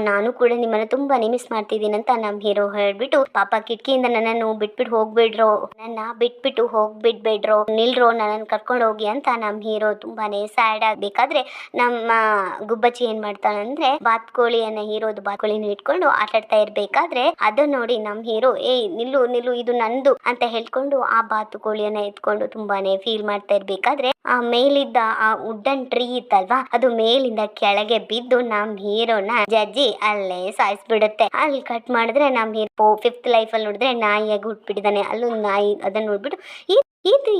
[SPEAKER 1] ನಾನು ಕೂಡ ನಿಮ್ಮನ್ನ ತುಂಬಾನೇ ಮಿಸ್ ಮಾಡ್ತಿದ್ದೀನಿ ಅಂತ ನಮ್ ಹೀರೋ ಹೇಳ್ಬಿಟ್ಟು, ಪಾಪ ಕಿಟಕಿಯಿಂದ ನನ್ನನ್ನು ಬಿಟ್ಬಿಟ್ಟು ಹೋಗ್ಬಿಡ್ರೋ, ನನ್ನ ಬಿಟ್ಬಿಟ್ಟು ಹೋಗ್ಬಿಡ್ಬೇಡ್ರೋ, ನಿಲ್ರೋ, ನನ್ನನ್ನು ಕರ್ಕೊಂಡು ಹೋಗಿ ಅಂತ ನಮ್ ಹೀರೋ ತುಂಬಾನೇ ಸ್ಯಾಡ್ ಆಗ್ಬೇಕಾದ್ರೆ ನಮ್ಮ ಗುಬ್ಬಚ್ಚಿ ಏನ್ ಮಾಡ್ತಾಳಂದ್ರೆ ಬಾತ್ಕೋಳಿಯನ್ನ ಹೀರೋದು ಬಾತ್ಕೋಳಿನ ಇಟ್ಕೊಂಡು ಆಟಾಡ್ತಾ ಇರ್ಬೇಕಾದ್ರೆ ಅದನ್ನ ನೋಡಿ ನಮ್ ಹೀರೋ ನಿಲ್ಲು ನಿಲ್ಲು ಇದು ನಂದು ಅಂತ ಹೇಳ್ಕೊಂಡು ಆ ಬಾತುಕೋಳಿಯನ್ನ ಎತ್ಕೊಂಡು ತುಂಬಾನೇ ಫೀಲ್ ಮಾಡ್ತಾ ಇರ್ಬೇಕಾದ್ರೆ ಆ ಮೇಲಿದ್ದ ಆ ವುಡನ್ ಟ್ರೀ ಇತ್ತಲ್ವಾ ಅದು ಮೇಲಿಂದ ಕೆಳಗೆ ಬಿದ್ದು ನಮ್ ಹೀರೋನ ಜಜ್ಜಿ ಅಲ್ಲೇ ಸಾಯಿಸ್ಬಿಡುತ್ತೆ. ಅಲ್ಲಿ ಕಟ್ ಮಾಡಿದ್ರೆ ನಮ್ ಹೀರೋ ಫಿಫ್ತ್ ಲೈಫ್ ಅಲ್ಲಿ ನೋಡಿದ್ರೆ ನಾಯಿಯಾಗಿ ಹುಟ್ಬಿಟ್ಟಿದ್ದಾನೆ. ಅಲ್ಲೂ ನಾಯಿ ಅದನ್ನ ನೋಡ್ಬಿಟ್ಟು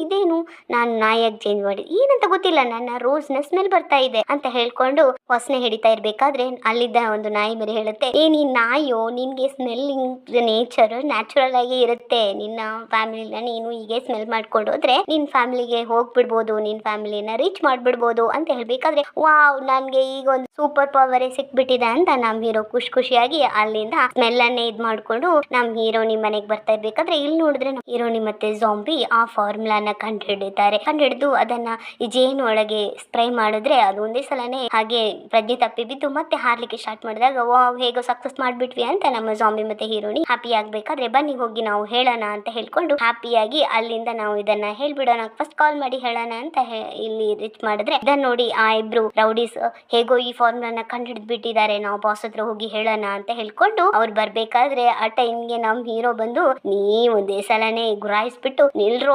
[SPEAKER 1] ಇದೇನು ನಾನು ನಾಯಿಯಾಗಿ ಚೇಂಜ್ ಮಾಡಿ ಏನಂತ ಗೊತ್ತಿಲ್ಲ, ನನ್ನ ರೋಸ್ ನ ಸ್ಮೆಲ್ ಬರ್ತಾ ಇದೆ ಅಂತ ಹೇಳ್ಕೊಂಡು ವಾಸನೆ ಹಿಡಿತಾ ಇರ್ಬೇಕಾದ್ರೆ ಅಲ್ಲಿದ್ದ ಒಂದು ನಾಯಿ ಮರಿ ಹೇಳುತ್ತೆ, ನೀನ್ ನಾಯೋ, ನಿನ್ಗೆ ಸ್ಮೆಲ್ಲಿಂಗ್ ನೇಚರ್ ನ್ಯಾಚುರಲ್ ಆಗಿ ಇರುತ್ತೆ, ನಿನ್ನ ಫ್ಯಾಮಿಲಿನ ನೀನು ಹೀಗೆ ಸ್ಮೆಲ್ ಮಾಡ್ಕೊಂಡು ಹೋದ್ರೆ ನಿನ್ ಫ್ಯಾಮಿಲಿಗೆ ಹೋಗ್ಬಿಡ್ಬೋದು, ನಿನ್ ಫ್ಯಾಮಿಲಿನ ರೀಚ್ ಮಾಡ್ಬಿಡ್ಬೋದು ಅಂತ ಹೇಳ್ಬೇಕಾದ್ರೆ ವಾವ್ ನನ್ಗೆ ಈಗ ಒಂದು ಸೂಪರ್ ಪವರೇ ಸಿಕ್ಬಿಟ್ಟಿದೆ ಅಂತ ನಮ್ ಹೀರೋ ಖುಷಿಯಾಗಿ ಅಲ್ಲಿಂದ ಸ್ಮೆಲ್ ಅನ್ನೇ ಇದ್ ಮಾಡ್ಕೊಂಡು ನಮ್ ಹೀರೋನಿ ಮನೆಗೆ ಬರ್ತಾ ಇರ್ಬೇಕಾದ್ರೆ ಇಲ್ಲಿ ನೋಡಿದ್ರೆ ನಮ್ ಹೀರೋನಿ ಮತ್ತೆ ಜಾಂಬಿ ಆ ಫಾರ್ಮುಲಾನ ಕಂಡುಹಿಡಿದು ಅದನ್ನ ಈ ಜೇನು ಒಳಗೆ ಸ್ಪ್ರೇ ಮಾಡಿದ್ರೆ ಅದು ಒಂದೇ ಸಲನೇ ಹಾಗೆ ಪ್ರಜ್ಞೆ ತಪ್ಪಿ ಬಿದ್ದು ಮತ್ತೆ ಹಾರ್ಲಿಕ್ಕೆ ಸ್ಟಾರ್ಟ್ ಮಾಡಿದಾಗ ವಾವ್ ಹೇಗೋ ಸಕ್ಸಸ್ ಮಾಡ್ಬಿಟ್ವಿ ಅಂತ ನಮ್ಮ ಜಾಂಬಿ ಮತ್ತೆ ಹೀರೋನಿ ಹ್ಯಾಪಿ ಆಗ್ಬೇಕಾದ್ರೆ ಬನ್ನಿ ಹೋಗಿ ನಾವು ಹೇಳೋಣ ಅಂತ ಹೇಳ್ಕೊಂಡು ಹ್ಯಾಪಿಯಾಗಿ ಅಲ್ಲಿಂದ ನಾವು ಇದನ್ನ ಹೇಳ್ಬಿಡೋಣ, ಫಸ್ಟ್ ಕಾಲ್ ಮಾಡಿ ಹೇಳೋಣ ಅಂತ ಇಲ್ಲಿ ರೀಚ್ ಮಾಡಿದ್ರೆ ಇದನ್ನ ನೋಡಿ ಆ ಇಬ್ರು ರೌಡೀಸ್ ಹೇಗೋ ಈ ಫಾರ್ಮುಲಾನ ಕಂಡುಹಿಡಿದು ಬಿಟ್ಟಿದ್ದಾರೆ, ನಾವು ಬಾಸ್ ಹತ್ರ ಹೋಗಿ ಹೇಳೋಣ ಅಂತ ಹೇಳ್ಕೊಂಡು ಅವ್ರು ಬರ್ಬೇಕಾದ್ರೆ ಆ ಟೈಮ್ಗೆ ನಮ್ ಹೀರೋ ಬಂದು ಒಂದೇ ಸಲನೇ ಗುರಾಯಿಸ್ಬಿಟ್ಟು ನಿಲ್ರು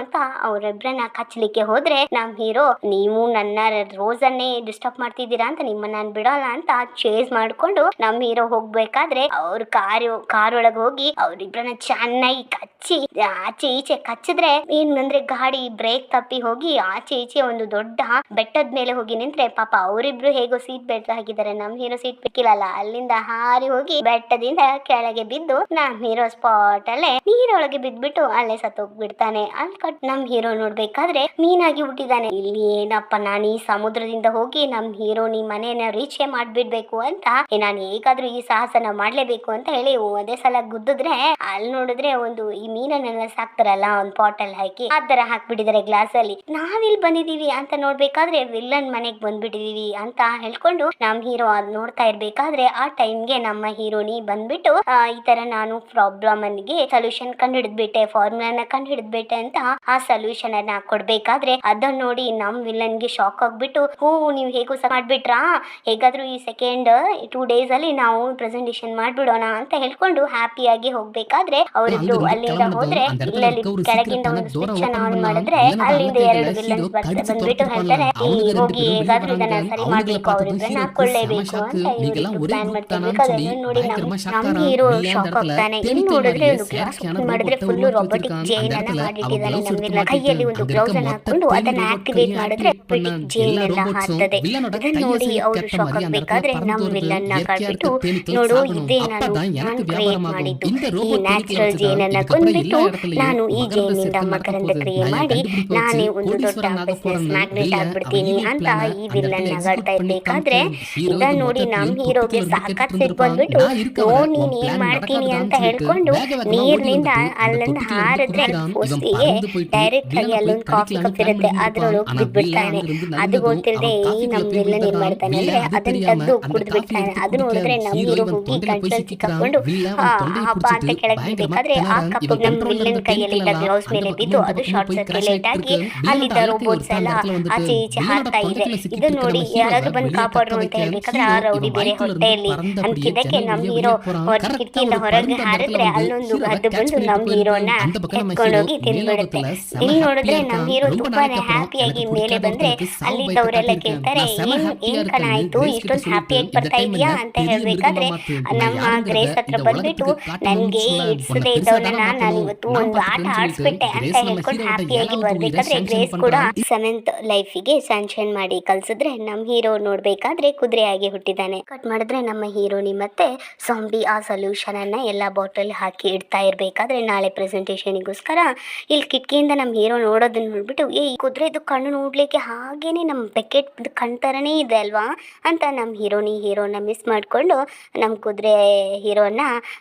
[SPEAKER 1] ಅಂತ ಅವ್ರಿಬ್ರನ್ನ ಕಚ್ಚಲಿಕ್ಕೆ ಹೋದ್ರೆ ನಮ್ ಹೀರೋ ನೀವು ನನ್ನ ರೋಸ್ ಅನ್ನೇ ಡಿಸ್ಟರ್ಬ್ ಮಾಡ್ತಿದ್ದೀರಾ ಅಂತ ನಿಮ್ಮನ್ನ ನಾನು ಬಿಡೋಲ್ಲ ಅಂತ ಚೇಸ್ ಮಾಡ್ಕೊಂಡು ನಮ್ ಹೀರೋ ಹೋಗ್ಬೇಕಾದ್ರೆ ಅವ್ರ ಕಾರ್ ಒಳಗೆ ಹೋಗಿ ಅವ್ರಿಬ್ರನ್ನ ಚೆನ್ನಾಗಿ ಕಚ್ಚಿ ಆಚೆ ಈಚೆ ಕಚ್ಚಿದ್ರೆ ಏನಂದ್ರೆ ಗಾಡಿ ಬ್ರೇಕ್ ತಪ್ಪಿ ಹೋಗಿ ಆಚೆ ಈಚೆ ಒಂದು ದೊಡ್ಡ ಬೆಟ್ಟದ ಮೇಲೆ ಹೋಗಿ ನಿಂತ್ರೆ ಪಾಪ ಅವರಿಬ್ರು ಹೇಗೋ ಸೀಟ್ ಬೆಲ್ಟ್ ಹಾಕಿದ್ದಾರೆ, ನಮ್ ಹೀರೋ ಸೀಟ್ ಬೇಕಿಲ್ಲಲ್ಲ, ಅಲ್ಲಿಂದ ಹಾರಿ ಹೋಗಿ ಬೆಟ್ಟದಿಂದ ಕೆಳಗೆ ಬಿದ್ದು ನಮ್ ಹೀರೋ ಸ್ಪಾಟ್ ಅಲ್ಲೇ ನೀರೊಳಗೆ ಬಿದ್ಬಿಟ್ಟು ಅಲ್ಲೇ ಸತ್ತೋಗ್ಬಿಡ್ತಾನೆ. ಅಲ್ಲಿ ನಮ್ ಹೀರೋ ನೋಡ್ಬೇಕಾದ್ರೆ ಮೀನಾಗಿ ಹುಟ್ಟಿದಾನೆ. ಇಲ್ಲಿ ಏನಪ್ಪ ನಾನು ಈ ಸಮುದ್ರದಿಂದ ಹೋಗಿ ನಮ್ ಹೀರೋನಿ ಮನೆಯನ್ನ ರೀಚ್ ಮಾಡ್ಬಿಡ್ಬೇಕು ಅಂತ ನಾನು ಹೇಗಾದ್ರೂ ಈ ಸಾಹಸನ ಮಾಡ್ಲೇಬೇಕು ಅಂತ ಹೇಳಿ ಒಂದೇ ಸಲ ಗುದ್ದಿದ್ರೆ ಅಲ್ಲಿ ನೋಡಿದ್ರೆ ಒಂದು ಈ ಮೀನನ್ನೆಲ್ಲ ಸಾಕ್ತಾರಲ್ಲ ಒಂದು ಪಾಟ್ ಅಲ್ಲಿ ಹಾಕಿ ಆ ತರ ಹಾಕ್ಬಿಟ್ಟಿದ್ದಾರೆ ಗ್ಲಾಸ್ ಅಲ್ಲಿ. ನಾವಿಲ್ಲಿ ಬಂದಿದೀವಿ ಅಂತ ನೋಡ್ಬೇಕಾದ್ರೆ ವಿಲ್ಲನ್ ಮನೆಗ್ ಬಂದ್ಬಿಟ್ಟಿದೀವಿ ಅಂತ ಹೇಳ್ಕೊಂಡು ನಮ್ ಹೀರೋ ಅದ್ ನೋಡ್ತಾ ಇರ್ಬೇಕಾದ್ರೆ ಆ ಟೈಮ್ಗೆ ನಮ್ಮ ಹೀರೋನಿ ಬಂದ್ಬಿಟ್ಟು ಈ ತರ ನಾನು ಪ್ರಾಬ್ಲಮ್ ಅಲ್ಲಿಗೆ ಸೊಲ್ಯೂಷನ್ ಕಂಡುಹಿಡಿದ್ಬಿಟ್ಟೆ, ಫಾರ್ಮುಲಾನ ಕಂಡುಹಿಡಿದ್ಬಿಟ್ಟೆ ಅಂತ ಆ ಸೊಲ್ಯೂಷನ್ ಅನ್ನ ಕೊಡ್ಬೇಕಾದ್ರೆ ಅದನ್ನ ನೋಡಿ ನಮ್ ವಿಲ್ಲನ್ಗೆ ಶಾಕ್ ಆಗ್ಬಿಟ್ಟು ನೀವು ಹೇಗೂ ಮಾಡ್ಬಿಟ್ರಾ, ಹೇಗಾದ್ರೂ ಈ ಸೆಕೆಂಡ್ 2 days ಅಲ್ಲಿ ನಾವು ಪ್ರೆಸೆಂಟೇಷನ್ ಮಾಡ್ಬಿಡೋಣ ಅಂತ ಹೇಳ್ಕೊಂಡು ಹ್ಯಾಪಿಯಾಗಿ ಹೋಗ್ಬೇಕಾದ್ರೆ ಅವರಿಬ್ರು ಅಲ್ಲಿಂದ ಹೋದ್ರೆ ಇಲ್ಲಲ್ಲಿ ಕೆಳಗಿಂದ ಒಂದು ಸ್ವಿಚ್ ಅನ್ನ ಆನ್ ಮಾಡಿದ್ರೆ ಅಲ್ಲಿಂದ 2 ವಿಲ್ಲನ್ಸ್ ಬಂದ್ಬಿಟ್ಟು ಹೇಳ್ತಾರೆ ಹೋಗಿ ಹೇಗಾದ್ರೂ ಇದನ್ನ ಸರಿ ಮಾಡ್ಬೇಕು, ಅವರಿಬ್ರನ್ನ ಹಾಕೊಳ್ಳೇಬೇಕು ಅಂತ ಇವ್ರು ಪ್ಲಾನ್ ಮಾಡ್ತಿರ್ಬೇಕಾದ್ರೆ ನೋಡಿ ನಮ್ ಹೀರೋ ಶಾಕ್ ಆಗ್ತಾನೆ. ಇಲ್ಲಿ ನೋಡಿದ್ರೆ ಒಂದು ಗ್ಲಾಸ್ ಮಾಡಿದ್ರೆ ಫುಲ್ ರಾಬೋಟಿಕ್ ಜೈನ್ ಅನ್ನ ಮಾಡಿಟ್ಟಿದ್ದಾನೆ ನಮ್ ವಿಲ್ಲನ್. ಕೈಯಲ್ಲಿ ಒಂದು ಗ್ಲೌಸ್ ಅನ್ನ ಹಾಕೊಂಡು ಅದನ್ನ ಆಕ್ಟಿವೇಟ್ ಮಾಡಿದ್ರೆ ಜೈನ್ ಎಲ್ಲ ಹಾಕ್ತದೆ. ಇದನ್ನ ನೋಡಿ ಅವರು ಶಾಕ್ ಆಗ್ಬೇಕಾದ್ರೆ ನಮ್ ವಿಲ್ಲನ್ ನ ಕಾಡ್ಬಿಟ್ಟು ನೋಡು ಇದೇ ನಾನು ಕ್ರಿಯೇಟ್ ಮಾಡಿದ್ದು, ಈ ನ್ಯಾಚುರಲ್ ಜೇನ್ ಅನ್ನ ಕೊಂಡ್ಬಿಟ್ಟು ನಾನು ಈ ಜೇನಿಂದ ಮಕರಂದ ಕ್ರಿಯೆ ಮಾಡಿ ನಾನೇ ಒಂದು ದೊಡ್ಡ ಬಿಸ್ನೆಸ್ ಮ್ಯಾಗ್ನೆಟ್ ಆಗ್ಬಿಡ್ತೀನಿ ಅಂತ ಈ ವಿಲ್ಲನ್ ನಗಾಡ್ತಾ ಇರ್ಬೇಕಾದ್ರೆ ಇರ್ಬೇಕಾದ್ರೆ ಇದನ್ನ ನೋಡಿ ನಮ್ಮ ಹೀರೋಗೆ ಸಾಕತ್ ಸಿಟ್ಟು ಬಂದ್ಬಿಟ್ಟು ನೋಡ್ ನೀನ್ ಏನ್ ಮಾಡ್ತೀನಿ ಅಂತ ಹೇಳ್ಕೊಂಡು ನೀರಿನಿಂದ ಅಲ್ಲಿಂದ ಹಾರಿದ್ರೆ ಫಸ್ಟಿಗೆ ಡೈರೆಕ್ಟ್ ಆಗಿ ಅಲ್ಲೊಂದು ಕಾಫಿ ಕಪ್ ಇರುತ್ತೆ ಅದ್ರೊಳಗೆ ಬಿದ್ಬಿಡ್ತಾನೆ. ಅದು ಗೊತ್ತಿಲ್ಲದೆ ನಮ್ ವಿಲ್ಲನ್ ಏನ್ ಮಾಡ್ತಾನೆ ಅಂದ್ರೆ ಅದನ್ನ ತೆಗೆದು ಕುಡಿದು ಬಿಡ್ತಾನೆ. ಅದು ನೋಡಿದ್ರೆ ನಮ್ ಹೀರೋ ಹೋಗಿ ಗಂಟಲ್ ಸಿಕ್ಕಾಕೊಂಡು ಹಬ್ಬ ಅಂತ ಕೆಳಗೆ ಬಿಡ್ಬೇಕಾದ್ರೆ ಆ ಕಪ್ ನಮ್ ವಿಲ್ಲನ್ ಕೈಯಲ್ಲಿದ್ದ ಗ್ಲೌಸ್ ಮೇಲೆ ಬಿದ್ದು ಅದು ಶಾರ್ಟ್ ಸರ್ಕ್ಯುಲೇಟ್ ಆಗಿ ಅಲ್ಲಿದ್ದ ರೋಬೋಟ್ಸ್ ಎಲ್ಲ ಆಚೆ ಈಚೆ ಹಾರ್ತಾ ಇದೆ. ಇದನ್ನ ನೋಡಿ ಯಾರಾದ್ರೂ ಬಂದು ಕಾಪಾಡ್ರು ಅಂತ ಹೇಳ್ಬೇಕಾದ್ರೆ ಆ ರೌಡಿ ಬೇರೆ ಹೊಟ್ಟೆಯಲ್ಲಿ ಅಂತಿದ್ದಕ್ಕೆ ನಮ್ ಹೀರೋ ಕಿಟಕಿಯಿಂದ ಹೊರಗೆ ಹಾರಿದ್ರೆ ಅಲ್ಲೊಂದು ಹದ್ದು ಬಂದು ನಮ್ ಹೀರೋನ ಎತ್ಕೊಂಡೋಗಿ ತಿಂದ್ಬಿಡುತ್ತೆ. ಇಲ್ಲಿ ನೋಡಿದ್ರೆ ನಮ್ ಹೀರೋ ತುಂಬಾನೇ ಹ್ಯಾಪಿಯಾಗಿ ಮೇಲೆ ಬಂದ್ರೆ ಅಲ್ಲಿದ್ದವರೆಲ್ಲ ಕೇಳ್ತಾರೆ ಏನ್ ಕಣ ಆಯ್ತು ಇಷ್ಟೊಂದು ಹ್ಯಾಪಿಯಾಗಿ ಬರ್ತಾ ಇದೀಯಾ ಅಂತ ಹೇಳ್ಬೇಕಾದ್ರೆ ನಮ್ಮ ಗ್ರೇಸ್ ಹತ್ರ ಬಂದ್ಬಿಟ್ಟು ನನ್ಗೆ ಇಡ್ಸದೇ ಇದ್ದವನ್ನ ನಾನು ಇವತ್ತು ಒಂದು ಆಟ ಆಡಿಸ್ಬಿಟ್ಟೆ ಅಂತ ಹೇಳ್ಕೊಂಡು ಹ್ಯಾಪಿಯಾಗಿ ಬರ್ಬೇಕಾದ್ರೆ ಗ್ರೇಸ್ ಕೂಡ 7th ಲೈಫಿಗೆ ಸ್ಯಾಂಕ್ಷನ್ ಮಾಡಿ ಕಳ್ಸಿದ್ರೆ ನಮ್ ಹೀರೋ ನೋಡ್ಬೇಕಾದ್ರೆ ಕುದುರೆಯಾಗಿ ಹುಟ್ಟಿದ್ದಾನೆ. ಕಟ್ ಮಾಡಿದ್ರೆ ನಮ್ಮ ಹೀರೋನಿ ಮತ್ತೆ ಸಾಂಬಿ ಆ ಸೊಲ್ಯೂಷನ್ ಅನ್ನ ಎಲ್ಲಾ ಬಾಟಲ್ ಹಾಕಿ ಇಡ್ತಾ ಇರ್ಬೇಕಾದ್ರೆ ನಾಳೆ ಪ್ರೆಸೆಂಟೇಷನ್ಗೋಸ್ಕರ ಇಲ್ಲಿ ಕಿಟಕಿಯಿಂದ ನಮ್ಮ ಹೀರೋ ನೋಡೋದನ್ನ ನೋಡ್ಬಿಟ್ಟು ಈ ಕುದುರೆದು ಕಣ್ಣು ನೋಡ್ಲಿಕ್ಕೆ ಹಾಗೇನೆ ನಮ್ಮ ಬೆಕೆಟ್ ಕಣ್ ಥರನೇ ಇದೆ ಅಲ್ವಾ ಅಂತ ನಮ್ಮ ಹೀರೋನ ಮಿಸ್ ಮಾಡಿಕೊಂಡು ನಮ್ಮ ಕುದುರೆ ಹೀರೋನ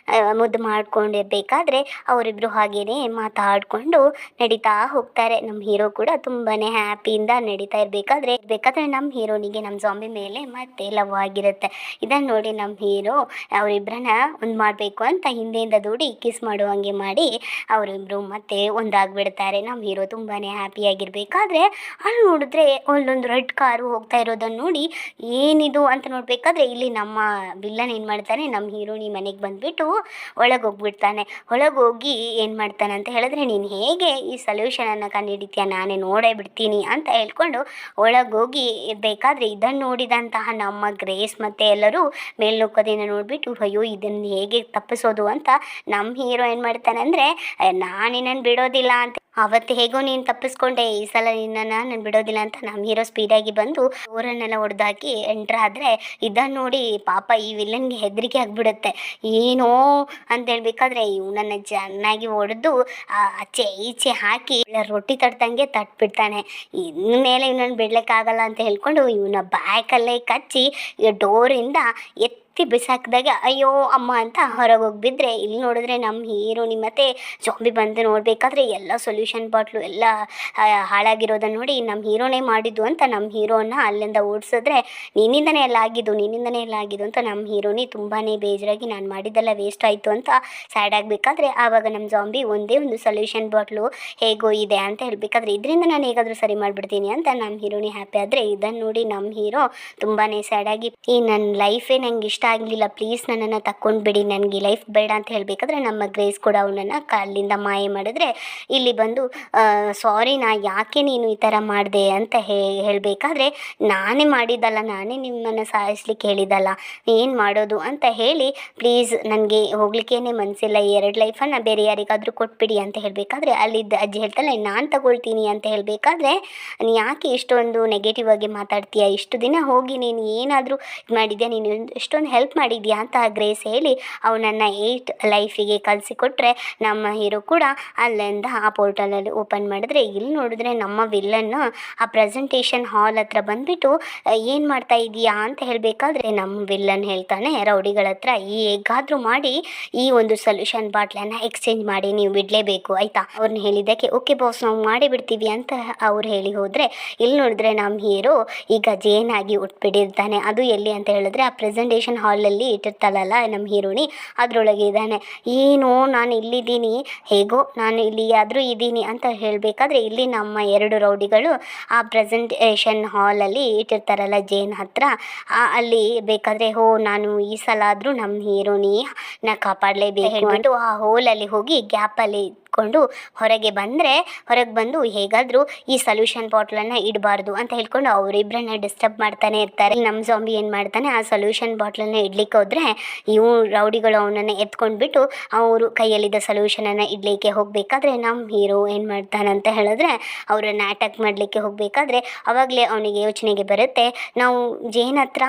[SPEAKER 1] ಮುದ್ದು ಮಾಡ್ಕೊಂಡಿರ್ಬೇಕಾದ್ರೆ ಅವರಿಬ್ರು ಹಾಗೇನೆ ಮಾತಾಡ್ಕೊಂಡು ನಡೀತಾ ಹೋಗ್ತಾರೆ. ನಮ್ಮ ಹೀರೋ ಕೂಡ ತುಂಬಾನೇ ಹ್ಯಾಪಿಯಿಂದ ನಡೀತಾ ಇರ್ಬೇಕಾದ್ರೆ ನಮ್ಮ ಹೀರೋನಿಗೆ ನಮ್ಮ ಜಾಂಬಿ ಮೇಲೆ ಮತ್ತೆ ಲವ್ ಆಗಿರುತ್ತೆ. ಇದನ್ನ ನೋಡಿ ನಮ್ಮ ಹೀರೋ ಅವರಿಬ್ಬರನ್ನ ಒಂದು ಮಾಡಬೇಕು ಅಂತ ಹಿಂದೆಯಿಂದ ದೂಡಿ ಕಿಸ್ ಮಾಡುವಂಗೆ ಮಾಡಿ ಅವರಿಬ್ರು ಮತ್ತೆ ಒಂದಾಗ್ಬಿಡ್ತಾರೆ. ನಮ್ಮ ಹೀರೋ ತುಂಬಾನೇ ಹ್ಯಾಪಿಯಾಗಿರ್ಬೇಕಾದ್ರೆ ಅಲ್ಲಿ ನೋಡಿದ್ರೆ ಅಲ್ಲೊಂದು ರೆಡ್ ಕಾರು ಹೋಗ್ತಾ ಇರೋದನ್ನ ನೋಡಿ ಏನಿದು ಅಂತ ನೋಡ್ಬೇಕಾದ್ರೆ ಇಲ್ಲಿ ನಮ್ಮ ವಿಲ್ಲನ್ ಏನು ಮಾಡ್ತಾನೆ ನಮ್ಮ ಹೀರೋನಿ ಮನೆಗೆ ಬಂದ್ಬಿಟ್ಟು ಒಳಗೆ ಹೋಗ್ಬಿಡ್ತಾನೆ. ಒಳಗೆ ಹೋಗಿ ಏನು ಮಾಡ್ತಾನೆ ಅಂತ ಹೇಳಿದ್ರೆ ನೀನು ಹೇಗೆ ಈ ಸೊಲ್ಯೂಷನನ್ನು ಕಂಡುಹಿಡಿತೀಯ ನಾನೇ ನೋಡೇ ಬಿಡ್ತೀನಿ ಅಂತ ಹೇಳ್ಕೊಂಡು ಒಳಗೆ ಹೋಗಿ ಇರಬೇಕಾದ್ರೆ ಇದನ್ನು ನೋಡಿದಂತಹ ನಮ್ಮ ಗ್ರೇಸ್ ಮತ್ತು ಎಲ್ಲರೂ ಮೇಲ್ನುಕ್ಕದಿಂದ ನೋಡಿಬಿಟ್ಟು ಅಯ್ಯೋ ಇದನ್ನು ಹೇಗೆ ತಪ್ಪಿಸೋದು ಅಂತ ನಮ್ಮ ಹೀರೋ ಏನು ಮಾಡ್ತಾನೆ ಅಂದರೆ ನಾನಿನ್ನನ್ನು ಬಿಡೋದಿಲ್ಲ ಅಂತ ಅವತ್ತು ಹೇಗೋ ನೀನು ತಪ್ಪಿಸ್ಕೊಂಡೆ ಈ ಸಲ ನಿನ್ನನ್ನು ನಾನು ಬಿಡೋದಿಲ್ಲ ಅಂತ ನಮ್ಮ ಹೀರೋ ಸ್ಪೀಡಾಗಿ ಬಂದು ಊರನ್ನೆಲ್ಲ ಹೊಡೆದಾಕಿ ಎಂಟ್ರ್ ಆದರೆ ಇದನ್ನು ನೋಡಿ ಪಾಪ ಈ ವಿಲನ್ಗೆ ಹೆದರಿಕೆ ಆಗಿಬಿಡುತ್ತೆ. ಏನೋ ಅಂತ ಹೇಳ್ಬೇಕಾದ್ರೆ ಇವನನ್ನು ಚೆನ್ನಾಗಿ ಹೊಡೆದು ಆಚೆ ಈಚೆ ಹಾಕಿ ರೊಟ್ಟಿ ತಟ್ಟಂಗೆ ತಟ್ಬಿಡ್ತಾನೆ. ಇನ್ಮೇಲೆ ಇವನನ್ನು ಬಿಡ್ಲಿಕ್ಕಾಗಲ್ಲ ಅಂತ ಹೇಳ್ಕೊಂಡು ಇವನ ಬ್ಯಾಕಲ್ಲೇ ಕಚ್ಚಿ ಡೋರಿಂದ ಬಿಸಾಕಿದಾಗ ಅಯ್ಯೋ ಅಮ್ಮ ಅಂತ ಹೊರಗೆ ಹೋಗಿಬಿದ್ರೆ ಇಲ್ಲಿ ನೋಡಿದ್ರೆ ನಮ್ಮ ಹೀರೋನಿ ಮತ್ತೆ ಜಾಂಬಿ ಬಂದು ನೋಡಬೇಕಾದ್ರೆ ಎಲ್ಲ ಸೊಲ್ಯೂಷನ್ ಬಾಟ್ಲು ಎಲ್ಲ ಹಾಳಾಗಿರೋದನ್ನ ನೋಡಿ ನಮ್ಮ ಹೀರೋನೇ ಮಾಡಿದ್ದು ಅಂತ ನಮ್ಮ ಹೀರೋನ ಅಲ್ಲಿಂದ ಓಡಿಸಿದ್ರೆ ನಿನ್ನಿಂದನೇ ಎಲ್ಲ ಆಗಿದ್ದು ಅಂತ ನಮ್ಮ ಹೀರೋನಿ ತುಂಬಾ ಬೇಜಾರಾಗಿ ನಾನು ಮಾಡಿದ್ದೆಲ್ಲ ವೇಸ್ಟ್ ಆಯಿತು ಅಂತ ಸ್ಯಾಡ್ ಆಗಬೇಕಾದ್ರೆ ಆವಾಗ ನಮ್ಮ ಜಾಂಬಿ ಒಂದೇ ಒಂದು ಸೊಲ್ಯೂಷನ್ ಬಾಟ್ಲು ಹೇಗೋ ಇದೆ ಅಂತ ಹೇಳಬೇಕಾದ್ರೆ ಇದರಿಂದ ನಾನು ಹೇಗಾದರೂ ಸರಿ ಮಾಡಿಬಿಡ್ತೀನಿ ಅಂತ ನಮ್ಮ ಹೀರೋನಿ ಹ್ಯಾಪಿ ಆದರೆ ಇದನ್ನು ನೋಡಿ ನಮ್ಮ ಹೀರೋ ತುಂಬಾ ಸ್ಯಾಡ್ ಆಗಿ ಈ ನನ್ನ ಲೈಫೇ ನಂಗೆ ಇಷ್ಟ ಆಗಲಿಲ್ಲ ಪ್ಲೀಸ್ ನನ್ನನ್ನು ತಗೊಂಡ್ಬಿಡಿ ನನಗೆ ಲೈಫ್ ಬೇಡ ಅಂತ ಹೇಳಬೇಕಾದ್ರೆ ನಮ್ಮ ಗ್ರೇಸ್ ಕೂಡ ಅವನನ್ನು ಅಲ್ಲಿಂದ ಮಾಯ ಮಾಡಿದ್ರೆ ಇಲ್ಲಿ ಬಂದು ಸಾರಿ ನಾ ಯಾಕೆ ನೀನು ಈ ಥರ ಮಾಡಿದೆ ಅಂತ ಹೇಳಬೇಕಾದ್ರೆ ನಾನೇ ಮಾಡಿದ್ದಲ್ಲ ನಾನೇ ನಿಮ್ಮನ್ನು ಸಾಯಿಸ್ಲಿಕ್ಕೆ ಹೇಳಿದ್ದಲ್ಲ ಏನು ಮಾಡೋದು ಅಂತ ಹೇಳಿ ಪ್ಲೀಸ್ ನನಗೆ ಹೋಗ್ಲಿಕ್ಕೇನೆ ಮನಸ್ಸಿಲ್ಲ 2 ಲೈಫನ್ನು ಬೇರೆ ಯಾರಿಗಾದರೂ ಕೊಟ್ಬಿಡಿ ಅಂತ ಹೇಳಬೇಕಾದ್ರೆ ಅಲ್ಲಿದ್ದ ಅಜ್ಜಿ ಹೇಳ್ತಾಳೆ ನಾನು ತಗೊಳ್ತೀನಿ ಅಂತ ಹೇಳಬೇಕಾದ್ರೆ ನೀನು ಯಾಕೆ ಇಷ್ಟೊಂದು ನೆಗೆಟಿವ್ ಆಗಿ ಮಾತಾಡ್ತೀಯ ಇಷ್ಟು ದಿನ ಹೋಗಿ ನೀನು ಏನಾದರೂ ಇದು ಮಾಡಿದ್ಯಾ ನೀನು ಎಷ್ಟೊಂದು ಹೆಲ್ಪ್ ಮಾಡಿದ್ಯಾ ಅಂತ ಗ್ರೇಸ್ ಹೇಳಿ ಅವನನ್ನು 8 ಲೈಫಿಗೆ ಕಳಿಸಿಕೊಟ್ರೆ ನಮ್ಮ ಹೀರೋ ಕೂಡ ಅಲ್ಲಿಂದ ಆ ಪೋರ್ಟಲಲ್ಲಿ ಓಪನ್ ಮಾಡಿದ್ರೆ ಇಲ್ಲಿ ನೋಡಿದ್ರೆ ನಮ್ಮ ವಿಲ್ಲನ್ನು ಆ ಪ್ರೆಸೆಂಟೇಷನ್ ಹಾಲ್ ಹತ್ರ ಬಂದುಬಿಟ್ಟು ಏನು ಮಾಡ್ತಾ ಇದೀಯಾ ಅಂತ ಹೇಳಬೇಕಾದ್ರೆ ನಮ್ಮ ವಿಲ್ಲನ್ ಹೇಳ್ತಾನೆ ರೌಡಿಗಳ ಹತ್ರ ಹೇಗಾದರೂ ಮಾಡಿ ಈ ಒಂದು ಸೊಲ್ಯೂಷನ್ ಬಾಟ್ಲನ್ನು ಎಕ್ಸ್ಚೇಂಜ್ ಮಾಡಿ ನೀವು ಬಿಡಲೇಬೇಕು ಆಯಿತಾ ಅವ್ರನ್ನ ಹೇಳಿದ್ದಕ್ಕೆ ಓಕೆ ಬಾಸ್ ನಾವು ಮಾಡಿ ಬಿಡ್ತೀವಿ ಅಂತ ಅವ್ರು ಹೇಳಿ ಹೋದರೆ ಇಲ್ಲಿ ನೋಡಿದ್ರೆ ನಮ್ಮ ಹೀರೋ ಈಗ ಜೇನಾಗಿ ಉಟ್ಬಿಟ್ಟಿರ್ತಾನೆ. ಅದು ಎಲ್ಲಿ ಅಂತ ಹೇಳಿದ್ರೆ ಆ ಪ್ರೆಸೆಂಟೇಷನ್ ಹಾಲಲ್ಲಿ ಇಟ್ಟಿರ್ತಾಳಲ್ಲ ನಮ್ಮ ಹೀರೋನಿ ಅದರೊಳಗೆ ಇದ್ದಾನೆ. ಏನೋ ನಾನು ಇಲ್ಲಿದ್ದೀನಿ ಹೇಗೋ ನಾನು ಇಲ್ಲಿ ಆದರೂ ಇದ್ದೀನಿ ಅಂತ ಹೇಳಬೇಕಾದ್ರೆ ಇಲ್ಲಿ ನಮ್ಮ 2 ರೌಡಿಗಳು ಆ ಪ್ರೆಸೆಂಟೇಷನ್ ಹಾಲಲ್ಲಿ ಇಟ್ಟಿರ್ತಾರಲ್ಲ ಜೇನ್ ಹತ್ರ ಅಲ್ಲಿ ಬೇಕಾದರೆ ನಾನು ಈ ಸಲ ಆದರೂ ನಮ್ಮ ಹೀರೋನಿ ನಾ ಕಾಪಾಡಲೇಬೇಕು ಹೇಳ್ಬಿಟ್ಟು ಆ ಹೋಲಲ್ಲಿ ಹೋಗಿ ಗ್ಯಾಪಲ್ಲಿ ಕೊಂಡು ಹೊರಗೆ ಬಂದು ಹೇಗಾದರೂ ಈ ಸೊಲ್ಯೂಷನ್ ಬಾಟ್ಲನ್ನು ಇಡಬಾರ್ದು ಅಂತ ಹೇಳ್ಕೊಂಡು ಅವರಿಬ್ಬರನ್ನ ಡಿಸ್ಟರ್ಬ್ ಮಾಡ್ತಾನೆ ಇರ್ತಾರೆ. ನಮ್ಮ ಜಾಂಬಿ ಏನು ಮಾಡ್ತಾನೆ ಆ ಸೊಲ್ಯೂಷನ್ ಬಾಟ್ಲನ್ನು ಇಡ್ಲಿಕ್ಕೆ ಹೋದರೆ ಇವು ರೌಡಿಗಳು ಅವನನ್ನು ಎತ್ಕೊಂಡ್ಬಿಟ್ಟು ಅವರು ಕೈಯಲ್ಲಿದ್ದ ಸೊಲ್ಯೂಷನನ್ನು ಇಡಲಿಕ್ಕೆ ಹೋಗಬೇಕಾದ್ರೆ ನಮ್ಮ ಹೀರೋ ಏನು ಮಾಡ್ತಾನೆ ಅಂತ ಹೇಳಿದ್ರೆ ಅವರನ್ನು ಅಟ್ಯಾಕ್ ಮಾಡಲಿಕ್ಕೆ ಹೋಗಬೇಕಾದ್ರೆ ಆವಾಗಲೇ ಅವನಿಗೆ ಯೋಚನೆಗೆ ಬರುತ್ತೆ ನಾವು ಜೇನ್ ಹತ್ರ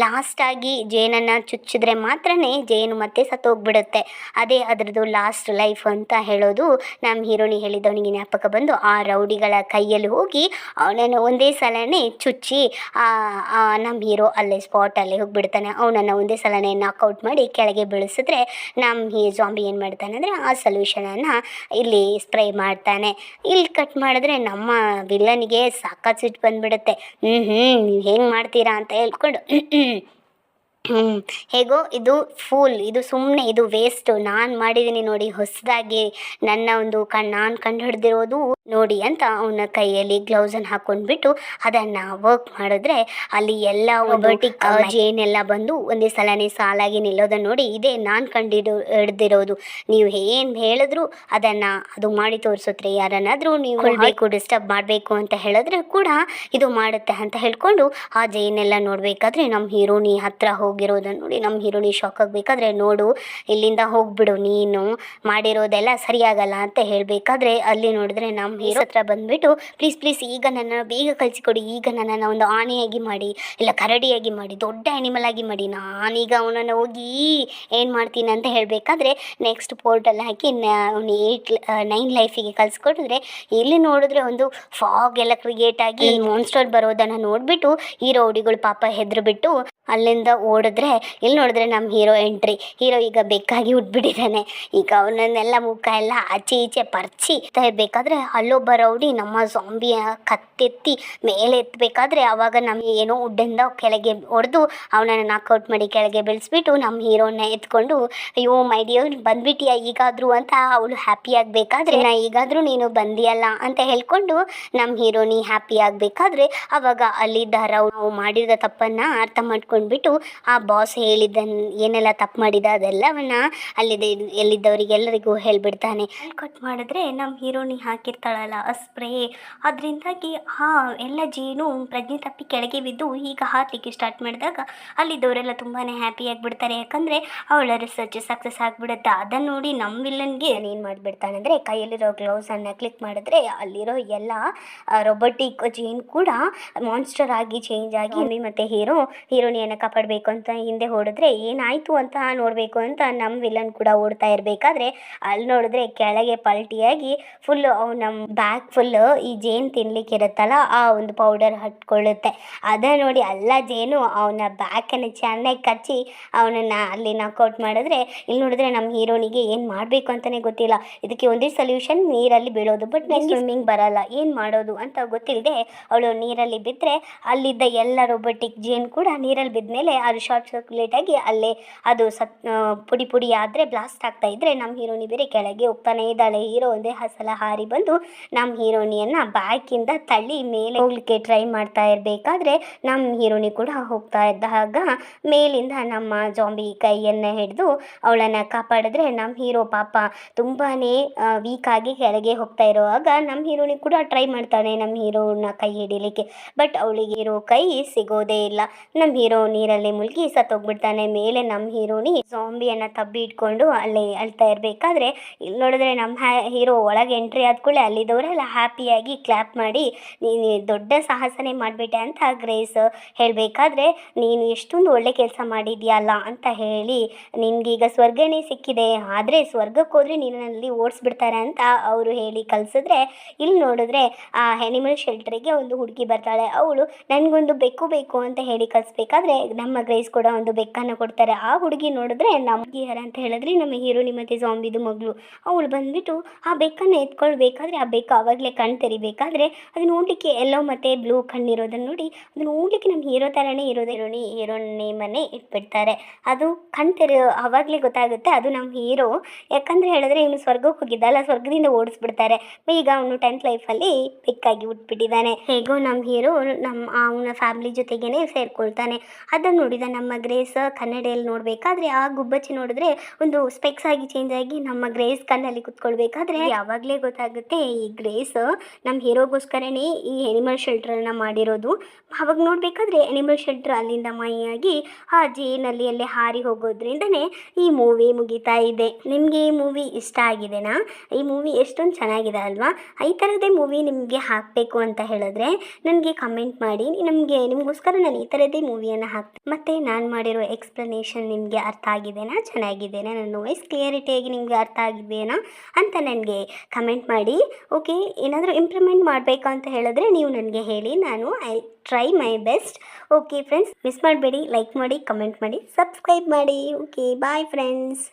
[SPEAKER 1] ಲಾಸ್ಟಾಗಿ ಜೇನನ್ನು ಚುಚ್ಚಿದ್ರೆ ಮಾತ್ರನೇ ಜೇನು ಮತ್ತೆ ಸತ್ತೋಗ್ಬಿಡುತ್ತೆ ಅದೇ ಅದರದ್ದು ಲಾಸ್ಟ್ ಲೈಫ್ ಅಂತ ಹೇಳೋದು ನಮ್ಮ ಹೀರೋನಿ ಹೇಳಿದವನಿಗೆ ಜ್ಞಾಪಕ ಬಂದು ಆ ರೌಡಿಗಳ ಕೈಯಲ್ಲಿ ಹೋಗಿ ಅವನನ್ನು ಒಂದೇ ಸಲನೇ ಚುಚ್ಚಿ ನಮ್ಮ ಹೀರೋ ಅಲ್ಲೇ ಸ್ಪಾಟಲ್ಲೇ ಹೋಗಿಬಿಡ್ತಾನೆ. ಅವನನ್ನು ಒಂದೇ ಸಲನೇ ನಾಕೌಟ್ ಮಾಡಿ ಕೆಳಗೆ ಬೀಳಿಸಿದ್ರೆ ನಮ್ಮ ಈ ಜಾಂಬಿ ಏನು ಮಾಡ್ತಾನೆ ಅಂದರೆ ಆ ಸೊಲ್ಯೂಷನನ್ನು ಇಲ್ಲಿ ಸ್ಪ್ರೇ ಮಾಡ್ತಾನೆ. ಇಲ್ಲಿ ಕಟ್ ಮಾಡಿದ್ರೆ ನಮ್ಮ ವಿಲ್ಲನಿಗೆ ಸಾಕಷ್ಟು ಸಿಟ್ಟು ಬಂದುಬಿಡುತ್ತೆ. ನೀವು ಹೆಂಗೆ ಮಾಡ್ತೀರಾ ಅಂತ ಹೇಳ್ಕೊಂಡು ಹೇಗೋ ಇದು ಇದು ಸುಮ್ಮನೆ ಇದು ವೇಸ್ಟು, ನಾನು ಮಾಡಿದ್ದೀನಿ ನೋಡಿ ಹೊಸದಾಗಿ ನನ್ನ ಒಂದು ನಾನು ಕಂಡು ಹಿಡ್ದಿರೋದು ನೋಡಿ ಅಂತ ಅವನ ಕೈಯಲ್ಲಿ ಗ್ಲೌಸನ್ನು ಹಾಕ್ಕೊಂಡ್ಬಿಟ್ಟು ಅದನ್ನು ವರ್ಕ್ ಮಾಡಿದ್ರೆ ಅಲ್ಲಿ ಎಲ್ಲ ಒಬರ್ಟಿಕ್ ಜೇನೆಲ್ಲ ಬಂದು ಒಂದೇ ಸಲನೇ ಸಾಲಾಗಿ ನಿಲ್ಲೋದನ್ನು ನೋಡಿ ಇದೇ ನಾನು ಹಿಡ್ದಿರೋದು, ನೀವು ಏನು ಹೇಳಿದ್ರು ಅದನ್ನು ಅದು ಮಾಡಿ ತೋರಿಸುತ್ತೆ. ಯಾರನ್ನಾದರೂ ನೀವು ಡಿಸ್ಟರ್ಬ್ ಮಾಡಬೇಕು ಅಂತ ಹೇಳಿದ್ರೆ ಕೂಡ ಇದು ಮಾಡುತ್ತೆ ಅಂತ ಹೇಳ್ಕೊಂಡು ಆ ಜೇನೆಲ್ಲ ನೋಡಬೇಕಾದ್ರೆ ನಮ್ಮ ಹೀರೋನಿ ಹತ್ರ ಹೋಗಿರೋದನ್ನು ನೋಡಿ ನಮ್ಮ ಹೀರೋನಿ ಶಾಕ್ ಆಗಬೇಕಾದ್ರೆ, ನೋಡು ಇಲ್ಲಿಂದ ಹೋಗ್ಬಿಡು, ನೀನು ಮಾಡಿರೋದೆಲ್ಲ ಸರಿಯಾಗಲ್ಲ ಅಂತ ಹೇಳಬೇಕಾದ್ರೆ ಅಲ್ಲಿ ನೋಡಿದ್ರೆ ನಮ್ಮ ಹೀರೋ ಹತ್ರ ಬಂದುಬಿಟ್ಟು ಪ್ಲೀಸ್ ಈಗ ನನ್ನ ಬೇಗ ಕಳಿಸಿಕೊಡಿ, ಈಗ ನನ್ನನ್ನು ಒಂದು ಆನೆಯಾಗಿ ಮಾಡಿ ಇಲ್ಲ ಕರಡಿಯಾಗಿ ಮಾಡಿ ದೊಡ್ಡ ಆ್ಯನಿಮಲ್ ಆಗಿ ಮಾಡಿ, ನಾನೀಗ ಅವನನ್ನು ಹೋಗಿ ಏನು ಮಾಡ್ತೀನಿ ಅಂತ ಹೇಳಬೇಕಾದ್ರೆ ನೆಕ್ಸ್ಟ್ ಪೋರ್ಟಲ್ಲಿ ಹಾಕಿ ಅವನು 9 ಲೈಫಿಗೆ ಕಳಿಸ್ಕೊಟ್ಟಿದ್ರೆ ಇಲ್ಲಿ ನೋಡಿದ್ರೆ ಒಂದು ಫಾಗ್ ಎಲ್ಲ ಕ್ರಿಯೇಟ್ ಆಗಿ ಮಾನ್ಸ್ಟರ್ ಬರೋದನ್ನು ನೋಡಿಬಿಟ್ಟು ಈ ರೌಡಿಗಳು ಪಾಪ ಹೆದರ್ಬಿಟ್ಟು ಅಲ್ಲಿಂದ ಓಡಿದ್ರೆ ಇಲ್ಲಿ ನೋಡಿದ್ರೆ ನಮ್ಮ ಹೀರೋ ಹೀರೋ ಈಗ ಬೆಕ್ಕಾಗಿ ಉಟ್ಬಿಟ್ಟಿದ್ದಾನೆ. ಈಗ ಅವನನ್ನೆಲ್ಲ ಮುಖ ಎಲ್ಲ ಆಚೆ ಈಚೆ ಪರ್ಚಿ ಇರಬೇಕಾದ್ರೆ ಅಲ್ಲೊಬ್ಬ ರೌಡಿ ನಮ್ಮ ಜಾಂಬಿಯ ಕತ್ತೆತ್ತಿ ಮೇಲೆ ಎತ್ತಬೇಕಾದ್ರೆ ಅವಾಗ ನಮ್ಮ ಏನೋ ಉಡ್ಡಿಂದ ಕೆಳಗೆ ಹೊಡೆದು ಅವನನ್ನು ನಾಕೌಟ್ ಮಾಡಿ ಕೆಳಗೆ ಬೆಳೆಸ್ಬಿಟ್ಟು ನಮ್ಮ ಹೀರೋನ ಎತ್ಕೊಂಡು ಅಯ್ಯೋ ಮೈ ಡಿಯರ್ ಬಂದ್ಬಿಟ್ಟಿಯಾ ಈಗಾದರೂ ಅಂತ ಅವಳು ಹ್ಯಾಪಿ ಆಗಬೇಕಾದ್ರೆ ಈಗಾದರೂ ನೀನು ಬಂದಿಯಲ್ಲ ಅಂತ ಹೇಳ್ಕೊಂಡು ನಮ್ಮ ಹೀರೋನಿ ಹ್ಯಾಪಿ ಆಗಬೇಕಾದ್ರೆ ಅವಾಗ ಅಲ್ಲಿದ್ದ ನಾವು ಮಾಡಿದ ತಪ್ಪನ್ನು ಅರ್ಥ ಮಾಡ್ಕೊಂಡ್ಬಿಟ್ಟು ಆ ಬಾಸ್ ಹೇಳಿದ್ದನ್ನು ಏನೆಲ್ಲ ತಪ್ಪು ಮಾಡಿದ ಅದೆಲ್ಲವನ್ನ ಎಲ್ಲಿದ್ದವರಿಗೆಲ್ಲರಿಗೂ ಹೇಳಿಬಿಡ್ತಾನೆ. ಕಟ್ ಮಾಡಿದ್ರೆ ನಮ್ಮ ಹೀರೋನಿ ಹಾಕಿರ್ತಾಳಲ್ಲ ಆ ಸ್ಪ್ರೇ, ಅದರಿಂದಾಗಿ ಎಲ್ಲ ಜೇನು ಪ್ರಜ್ಞೆ ತಪ್ಪಿ ಕೆಳಗೆ ಬಿದ್ದು ಈಗ ಹಾರಲಿಕ್ಕೆ ಸ್ಟಾರ್ಟ್ ಮಾಡಿದಾಗ ಅಲ್ಲಿದ್ದವರೆಲ್ಲ ತುಂಬಾ ಹ್ಯಾಪಿ ಆಗಿಬಿಡ್ತಾರೆ. ಯಾಕಂದರೆ ಅವಳ ರಿಸರ್ಚ್ ಸಕ್ಸಸ್ ಆಗಿಬಿಡುತ್ತೆ. ಅದನ್ನು ನೋಡಿ ನಮ್ಮ ವಿಲ್ಲನ್ಗೆ ಏನು ಮಾಡಿಬಿಡ್ತಾನೆ ಅಂದರೆ ಕೈಯಲ್ಲಿರೋ ಗ್ಲೌಸನ್ನು ಕ್ಲಿಕ್ ಮಾಡಿದ್ರೆ ಅಲ್ಲಿರೋ ಎಲ್ಲ ರೊಬೊಟಿಕ್ ಜೇನ್ ಕೂಡ ಮಾನ್ಸ್ಟರ್ ಆಗಿ ಚೇಂಜ್ ಆಗಿ ಮತ್ತು ಹೀರೋನಿಯನ್ನು ಕಾಪಾಡಬೇಕು ಅಂತ ಹಿಂದೆ ಓಡಿದ್ರೆ ಏನಾಯಿತು ಅಂತ ನೋಡಬೇಕು ಅಂತ ನಮ್ಮ ವಿಲನ್ ಕೂಡ ಓಡ್ತಾ ಇರಬೇಕಾದ್ರೆ ಅಲ್ಲಿ ನೋಡಿದ್ರೆ ಕೆಳಗೆ ಪಲ್ಟಿಯಾಗಿ ಫುಲ್ಲು ನಮ್ಮ ಬ್ಯಾಗ್ ಫುಲ್ಲು ಈ ಜೇನು ತಿನ್ಲಿಕ್ಕೆ ಇರುತ್ತಲ್ಲ ಆ ಒಂದು ಪೌಡರ್ ಹಟ್ಕೊಳ್ಳುತ್ತೆ. ಅದನ್ನು ನೋಡಿ ಎಲ್ಲ ಜೇನು ಅವನ ಬ್ಯಾಕನ್ನು ಚೆನ್ನಾಗಿ ಕಚ್ಚಿ ಅವನನ್ನು ಅಲ್ಲಿ ನಾಕೌಟ್ ಮಾಡಿದ್ರೆ ಇಲ್ಲಿ ನೋಡಿದ್ರೆ ನಮ್ಮ ಹೀರೋನಿಗೆ ಏನು ಮಾಡಬೇಕು ಅಂತಲೇ ಗೊತ್ತಿಲ್ಲ. ಇದಕ್ಕೆ ಒಂದೇ ಸೊಲ್ಯೂಷನ್ ನೀರಲ್ಲಿ ಬೀಳೋದು, ಬಟ್ ನನಗೆ ಸ್ವಿಮ್ಮಿಂಗ್ ಬರಲ್ಲ, ಏನು ಮಾಡೋದು ಅಂತ ಗೊತ್ತಿಲ್ಲದೆ ಅವಳು ನೀರಲ್ಲಿ ಬಿದ್ದರೆ ಅಲ್ಲಿದ್ದ ಎಲ್ಲ ರೊಬೊಟಿಕ್ ಜೇನು ಕೂಡ ನೀರಲ್ಲಿ ಬಿದ್ಮೇಲೆ ಅದು ಶಾರ್ಟ್ ಸರ್ಕ್ಯುಲೇಟ್ ಆಗಿ ಅಲ್ಲೇ ಅದು ಪುಡಿ ಆದರೆ ಬ್ಲಾಸ್ಟ್ ಆಗ್ತಾ ಇದ್ದರೆ ನಮ್ಮ ಹೀರೋನಿ ಬೇರೆ ಕೆಳಗೆ ಹೋಗ್ತಾನೆ ಇದ್ದಾಳೆ. ಹೀರೋ ಒಂದೇ ಸಲ ಹಾರಿ ಬಂದು ನಮ್ಮ ಹೀರೋನಿಯನ್ನು ಬ್ಯಾಕಿಂದ ತಳ್ಳಿ ಮೇಲೆ ಹೋಗ್ಲಿಕ್ಕೆ ಟ್ರೈ ಮಾಡ್ತಾ ಇರಬೇಕಾದ್ರೆ ನಮ್ಮ ಹೀರೋನಿ ಕೂಡ ಹೋಗ್ತಾ ಇದ್ದಾಗ ಮೇಲಿಂದ ನಮ್ಮ ಜಾಂಬಿ ಕೈಯನ್ನು ಹಿಡಿದು ಅವಳನ್ನು ಕಾಪಾಡಿದ್ರೆ ನಮ್ಮ ಹೀರೋ ಪಾಪ ತುಂಬಾ ವೀಕ್ ಆಗಿ ಕೆಳಗೆ ಹೋಗ್ತಾ ಇರುವಾಗ ನಮ್ಮ ಹೀರೋನಿ ಕೂಡ ಟ್ರೈ ಮಾಡ್ತಾನೆ ನಮ್ಮ ಹೀರೋನ ಕೈ ಹಿಡಿಲಿಕ್ಕೆ. ಬಟ್ ಅವಳಿಗೆ ಇರೋ ಕೈ ಸಿಗೋದೇ ಇಲ್ಲ. ನಮ್ಮ ಹೀರೋ ನೀರಲ್ಲಿ ಮುಳುಗಿ ಸತ್ತೋಗ್ಬಿಡ್ತಾನೆ. ಮೇಲೆ ನಮ್ಮ ಹೀರೋನಿ ಜಾಂಬಿಯನ್ನು ತಬ್ಬಿ ಇಟ್ಕೊಂಡು ಅಲ್ಲೇ ಅಳ್ತಾ ಇರಬೇಕಾದ್ರೆ ಇಲ್ಲಿ ನೋಡಿದ್ರೆ ನಮ್ಮ ಹೀರೋ ಒಳಗೆ ಎಂಟ್ರಿ ಆದ್ಕೊಳ್ಳೆ ಅಲ್ಲಿದ್ದವರೆಲ್ಲ ಹ್ಯಾಪಿಯಾಗಿ ಕ್ಲ್ಯಾಪ್ ಮಾಡಿ ನೀನು ದೊಡ್ಡ ಸಾಹಸನೇ ಮಾಡಿಬಿಟ್ಟೆ ಅಂತ ಗ್ರೇಸ್ ಹೇಳಬೇಕಾದ್ರೆ ನೀನು ಎಷ್ಟೊಂದು ಒಳ್ಳೆ ಕೆಲಸ ಮಾಡಿದ್ಯಲ್ಲ ಅಂತ ಹೇಳಿ ನಿನಗೀಗ ಸ್ವರ್ಗನೇ ಸಿಕ್ಕಿದೆ, ಆದರೆ ಸ್ವರ್ಗಕ್ಕೆ ಹೋದರೆ ನಿನ್ನಲ್ಲಿ ಓಡಿಸ್ಬಿಡ್ತಾರೆ ಅಂತ ಅವರು ಹೇಳಿ ಕಳಿಸಿದ್ರೆ ಇಲ್ಲಿ ನೋಡಿದ್ರೆ ಆ ಆ್ಯನಿಮಲ್ ಶೆಲ್ಟರಿಗೆ ಒಂದು ಹುಡುಗಿ ಬರ್ತಾಳೆ. ಅವಳು ನನಗೊಂದು ಬೆಕ್ಕು ಬೇಕು ಅಂತ ಹೇಳಿ ಕಳಿಸ್ಬೇಕಾದ್ರೆ ನಮ್ಮ ಗ್ರೇಸ್ ಕೂಡ ಒಂದು ಬೆಕ್ಕನ್ನು ಕೊಡ್ತಾರೆ. ಆ ಹುಡುಗಿ ನೋಡಿದ್ರೆ ನಮಗೆ ಯಾರ ಅಂತ ಹೇಳಿದ್ರೆ ನಮ್ಮ ಹೀರೋನಿ ಮತ್ತು ಜಾಂಬಿದು ಮಗಳು. ಅವಳು ಬಂದುಬಿಟ್ಟು ಆ ಬೆಕ್ಕನ್ನು ಎತ್ಕೊಳ್ಬೇಕಾದ್ರೆ ಆ ಬೆಕ್ಕು ಆವಾಗಲೇ ಕಣ್ಣು ತೆರಿಬೇಕಾದ್ರೆ ಅದು ನೋಡಲಿಕ್ಕೆ ಎಲ್ಲೋ ಮತ್ತು ಬ್ಲೂ ಕಣ್ಣಿರೋದನ್ನು ನೋಡಿ ಅದು ನೋಡಲಿಕ್ಕೆ ನಮ್ಮ ಹೀರೋ ಥರನೇ ಇರೋದು. ಹೀರೋನಿ ಮನೆ ಇಟ್ಬಿಡ್ತಾರೆ. ಅದು ಕಣ್ಣು ಆವಾಗಲೇ ಗೊತ್ತಾಗುತ್ತೆ ಅದು ನಮ್ಮ ಹೀರೋ. ಯಾಕಂದರೆ ಹೇಳಿದ್ರೆ ಇವನು ಸ್ವರ್ಗಕ್ಕೆ ಹೋಗಿದ್ದಲ್ಲ, ಸ್ವರ್ಗದಿಂದ ಓಡಿಸ್ಬಿಡ್ತಾರೆ. ಈಗ ಅವನು 10th ಲೈಫಲ್ಲಿ ಬೆಕ್ಕಾಗಿ ಉಟ್ಬಿಟ್ಟಿದ್ದಾನೆ. ಹೇಗೋ ನಮ್ಮ ಹೀರೋ ಅವನ ಫ್ಯಾಮಿಲಿ ಜೊತೆಗೇ ಸೇರಿಕೊಳ್ತಾನೆ. ಅದನ್ನು ನೋಡಿದ ನಮ್ಮ ಗ್ರೇಸ್ ಕನ್ನಡಿಯಲ್ಲಿ ನೋಡಬೇಕಾದ್ರೆ ಆ ಗುಬ್ಬಚ್ಚಿ ನೋಡಿದ್ರೆ ಒಂದು ಸ್ಪೆಕ್ಸ್ ಆಗಿ ಚೇಂಜ್ ಆಗಿ ನಮ್ಮ ಗ್ರೇಸ್ ಕಣ್ಣಲ್ಲಿ ಕುತ್ಕೊಳ್ಬೇಕಾದ್ರೆ ಯಾವಾಗಲೇ ಗೊತ್ತಾಗುತ್ತೆ ಈ ಗ್ರೇಸ್ ನಮ್ಮ ಹೀರೋಗೋಸ್ಕರನೇ ಈ ಆ್ಯನಿಮಲ್ ಶೆಲ್ಟರನ್ನು ಮಾಡಿರೋದು. ಅವಾಗ ನೋಡಬೇಕಾದ್ರೆ ಆ್ಯನಿಮಲ್ ಶೆಲ್ಟರ್ ಅಲ್ಲಿಂದ ಮಾಯಾಗಿ ಆ ಜೇನಲ್ಲಿ ಅಲ್ಲೇ ಹಾರಿ ಹೋಗೋದ್ರಿಂದನೇ ಈ ಮೂವಿ ಮುಗಿತಾ ಇದೆ. ನಿಮಗೆ ಈ ಮೂವಿ ಇಷ್ಟ ಆಗಿದೆನಾ? ಈ ಮೂವಿ ಎಷ್ಟೊಂದು ಚೆನ್ನಾಗಿದೆ ಅಲ್ವಾ? ಈ ಥರದೇ ಮೂವಿ ನಿಮಗೆ ಹಾಕಬೇಕು ಅಂತ ಹೇಳಿದ್ರೆ ನನಗೆ ಕಮೆಂಟ್ ಮಾಡಿ. ನಿಮಗೋಸ್ಕರ ನಾನು ಈ ಥರದ್ದೇ ಮೂವಿಯನ್ನು ಹಾಕ್ತೀನಿ. ಮತ್ತು ನಾನು ಮಾಡಿರೋ ಎಕ್ಸ್ಪ್ಲನೇಷನ್ ನಿಮಗೆ ಅರ್ಥ ಆಗಿದೆನಾ, ಚೆನ್ನಾಗಿದೆನಾ, ನನ್ನ ವಾಯ್ಸ್ ಕ್ಲಿಯರಿಟಿಯಾಗಿ ನಿಮಗೆ ಅರ್ಥ ಆಗಿದೆಯಾ ಅಂತ ನನಗೆ ಕಮೆಂಟ್ ಮಾಡಿ. ಓಕೆ, ಏನಾದರೂ ಇಂಪ್ರೂವ್ಮೆಂಟ್ ಮಾಡಬೇಕಾ ಅಂತ ಹೇಳಿದ್ರೆ ನೀವು ನನಗೆ ಹೇಳಿ, ನಾನು I try my best. Okay friends, miss ಮಾಡಬೇಡಿ, ಲೈಕ್ ಮಾಡಿ, ಕಮೆಂಟ್ ಮಾಡಿ, ಸಬ್ಸ್ಕ್ರೈಬ್ ಮಾಡಿ. Okay, bye friends.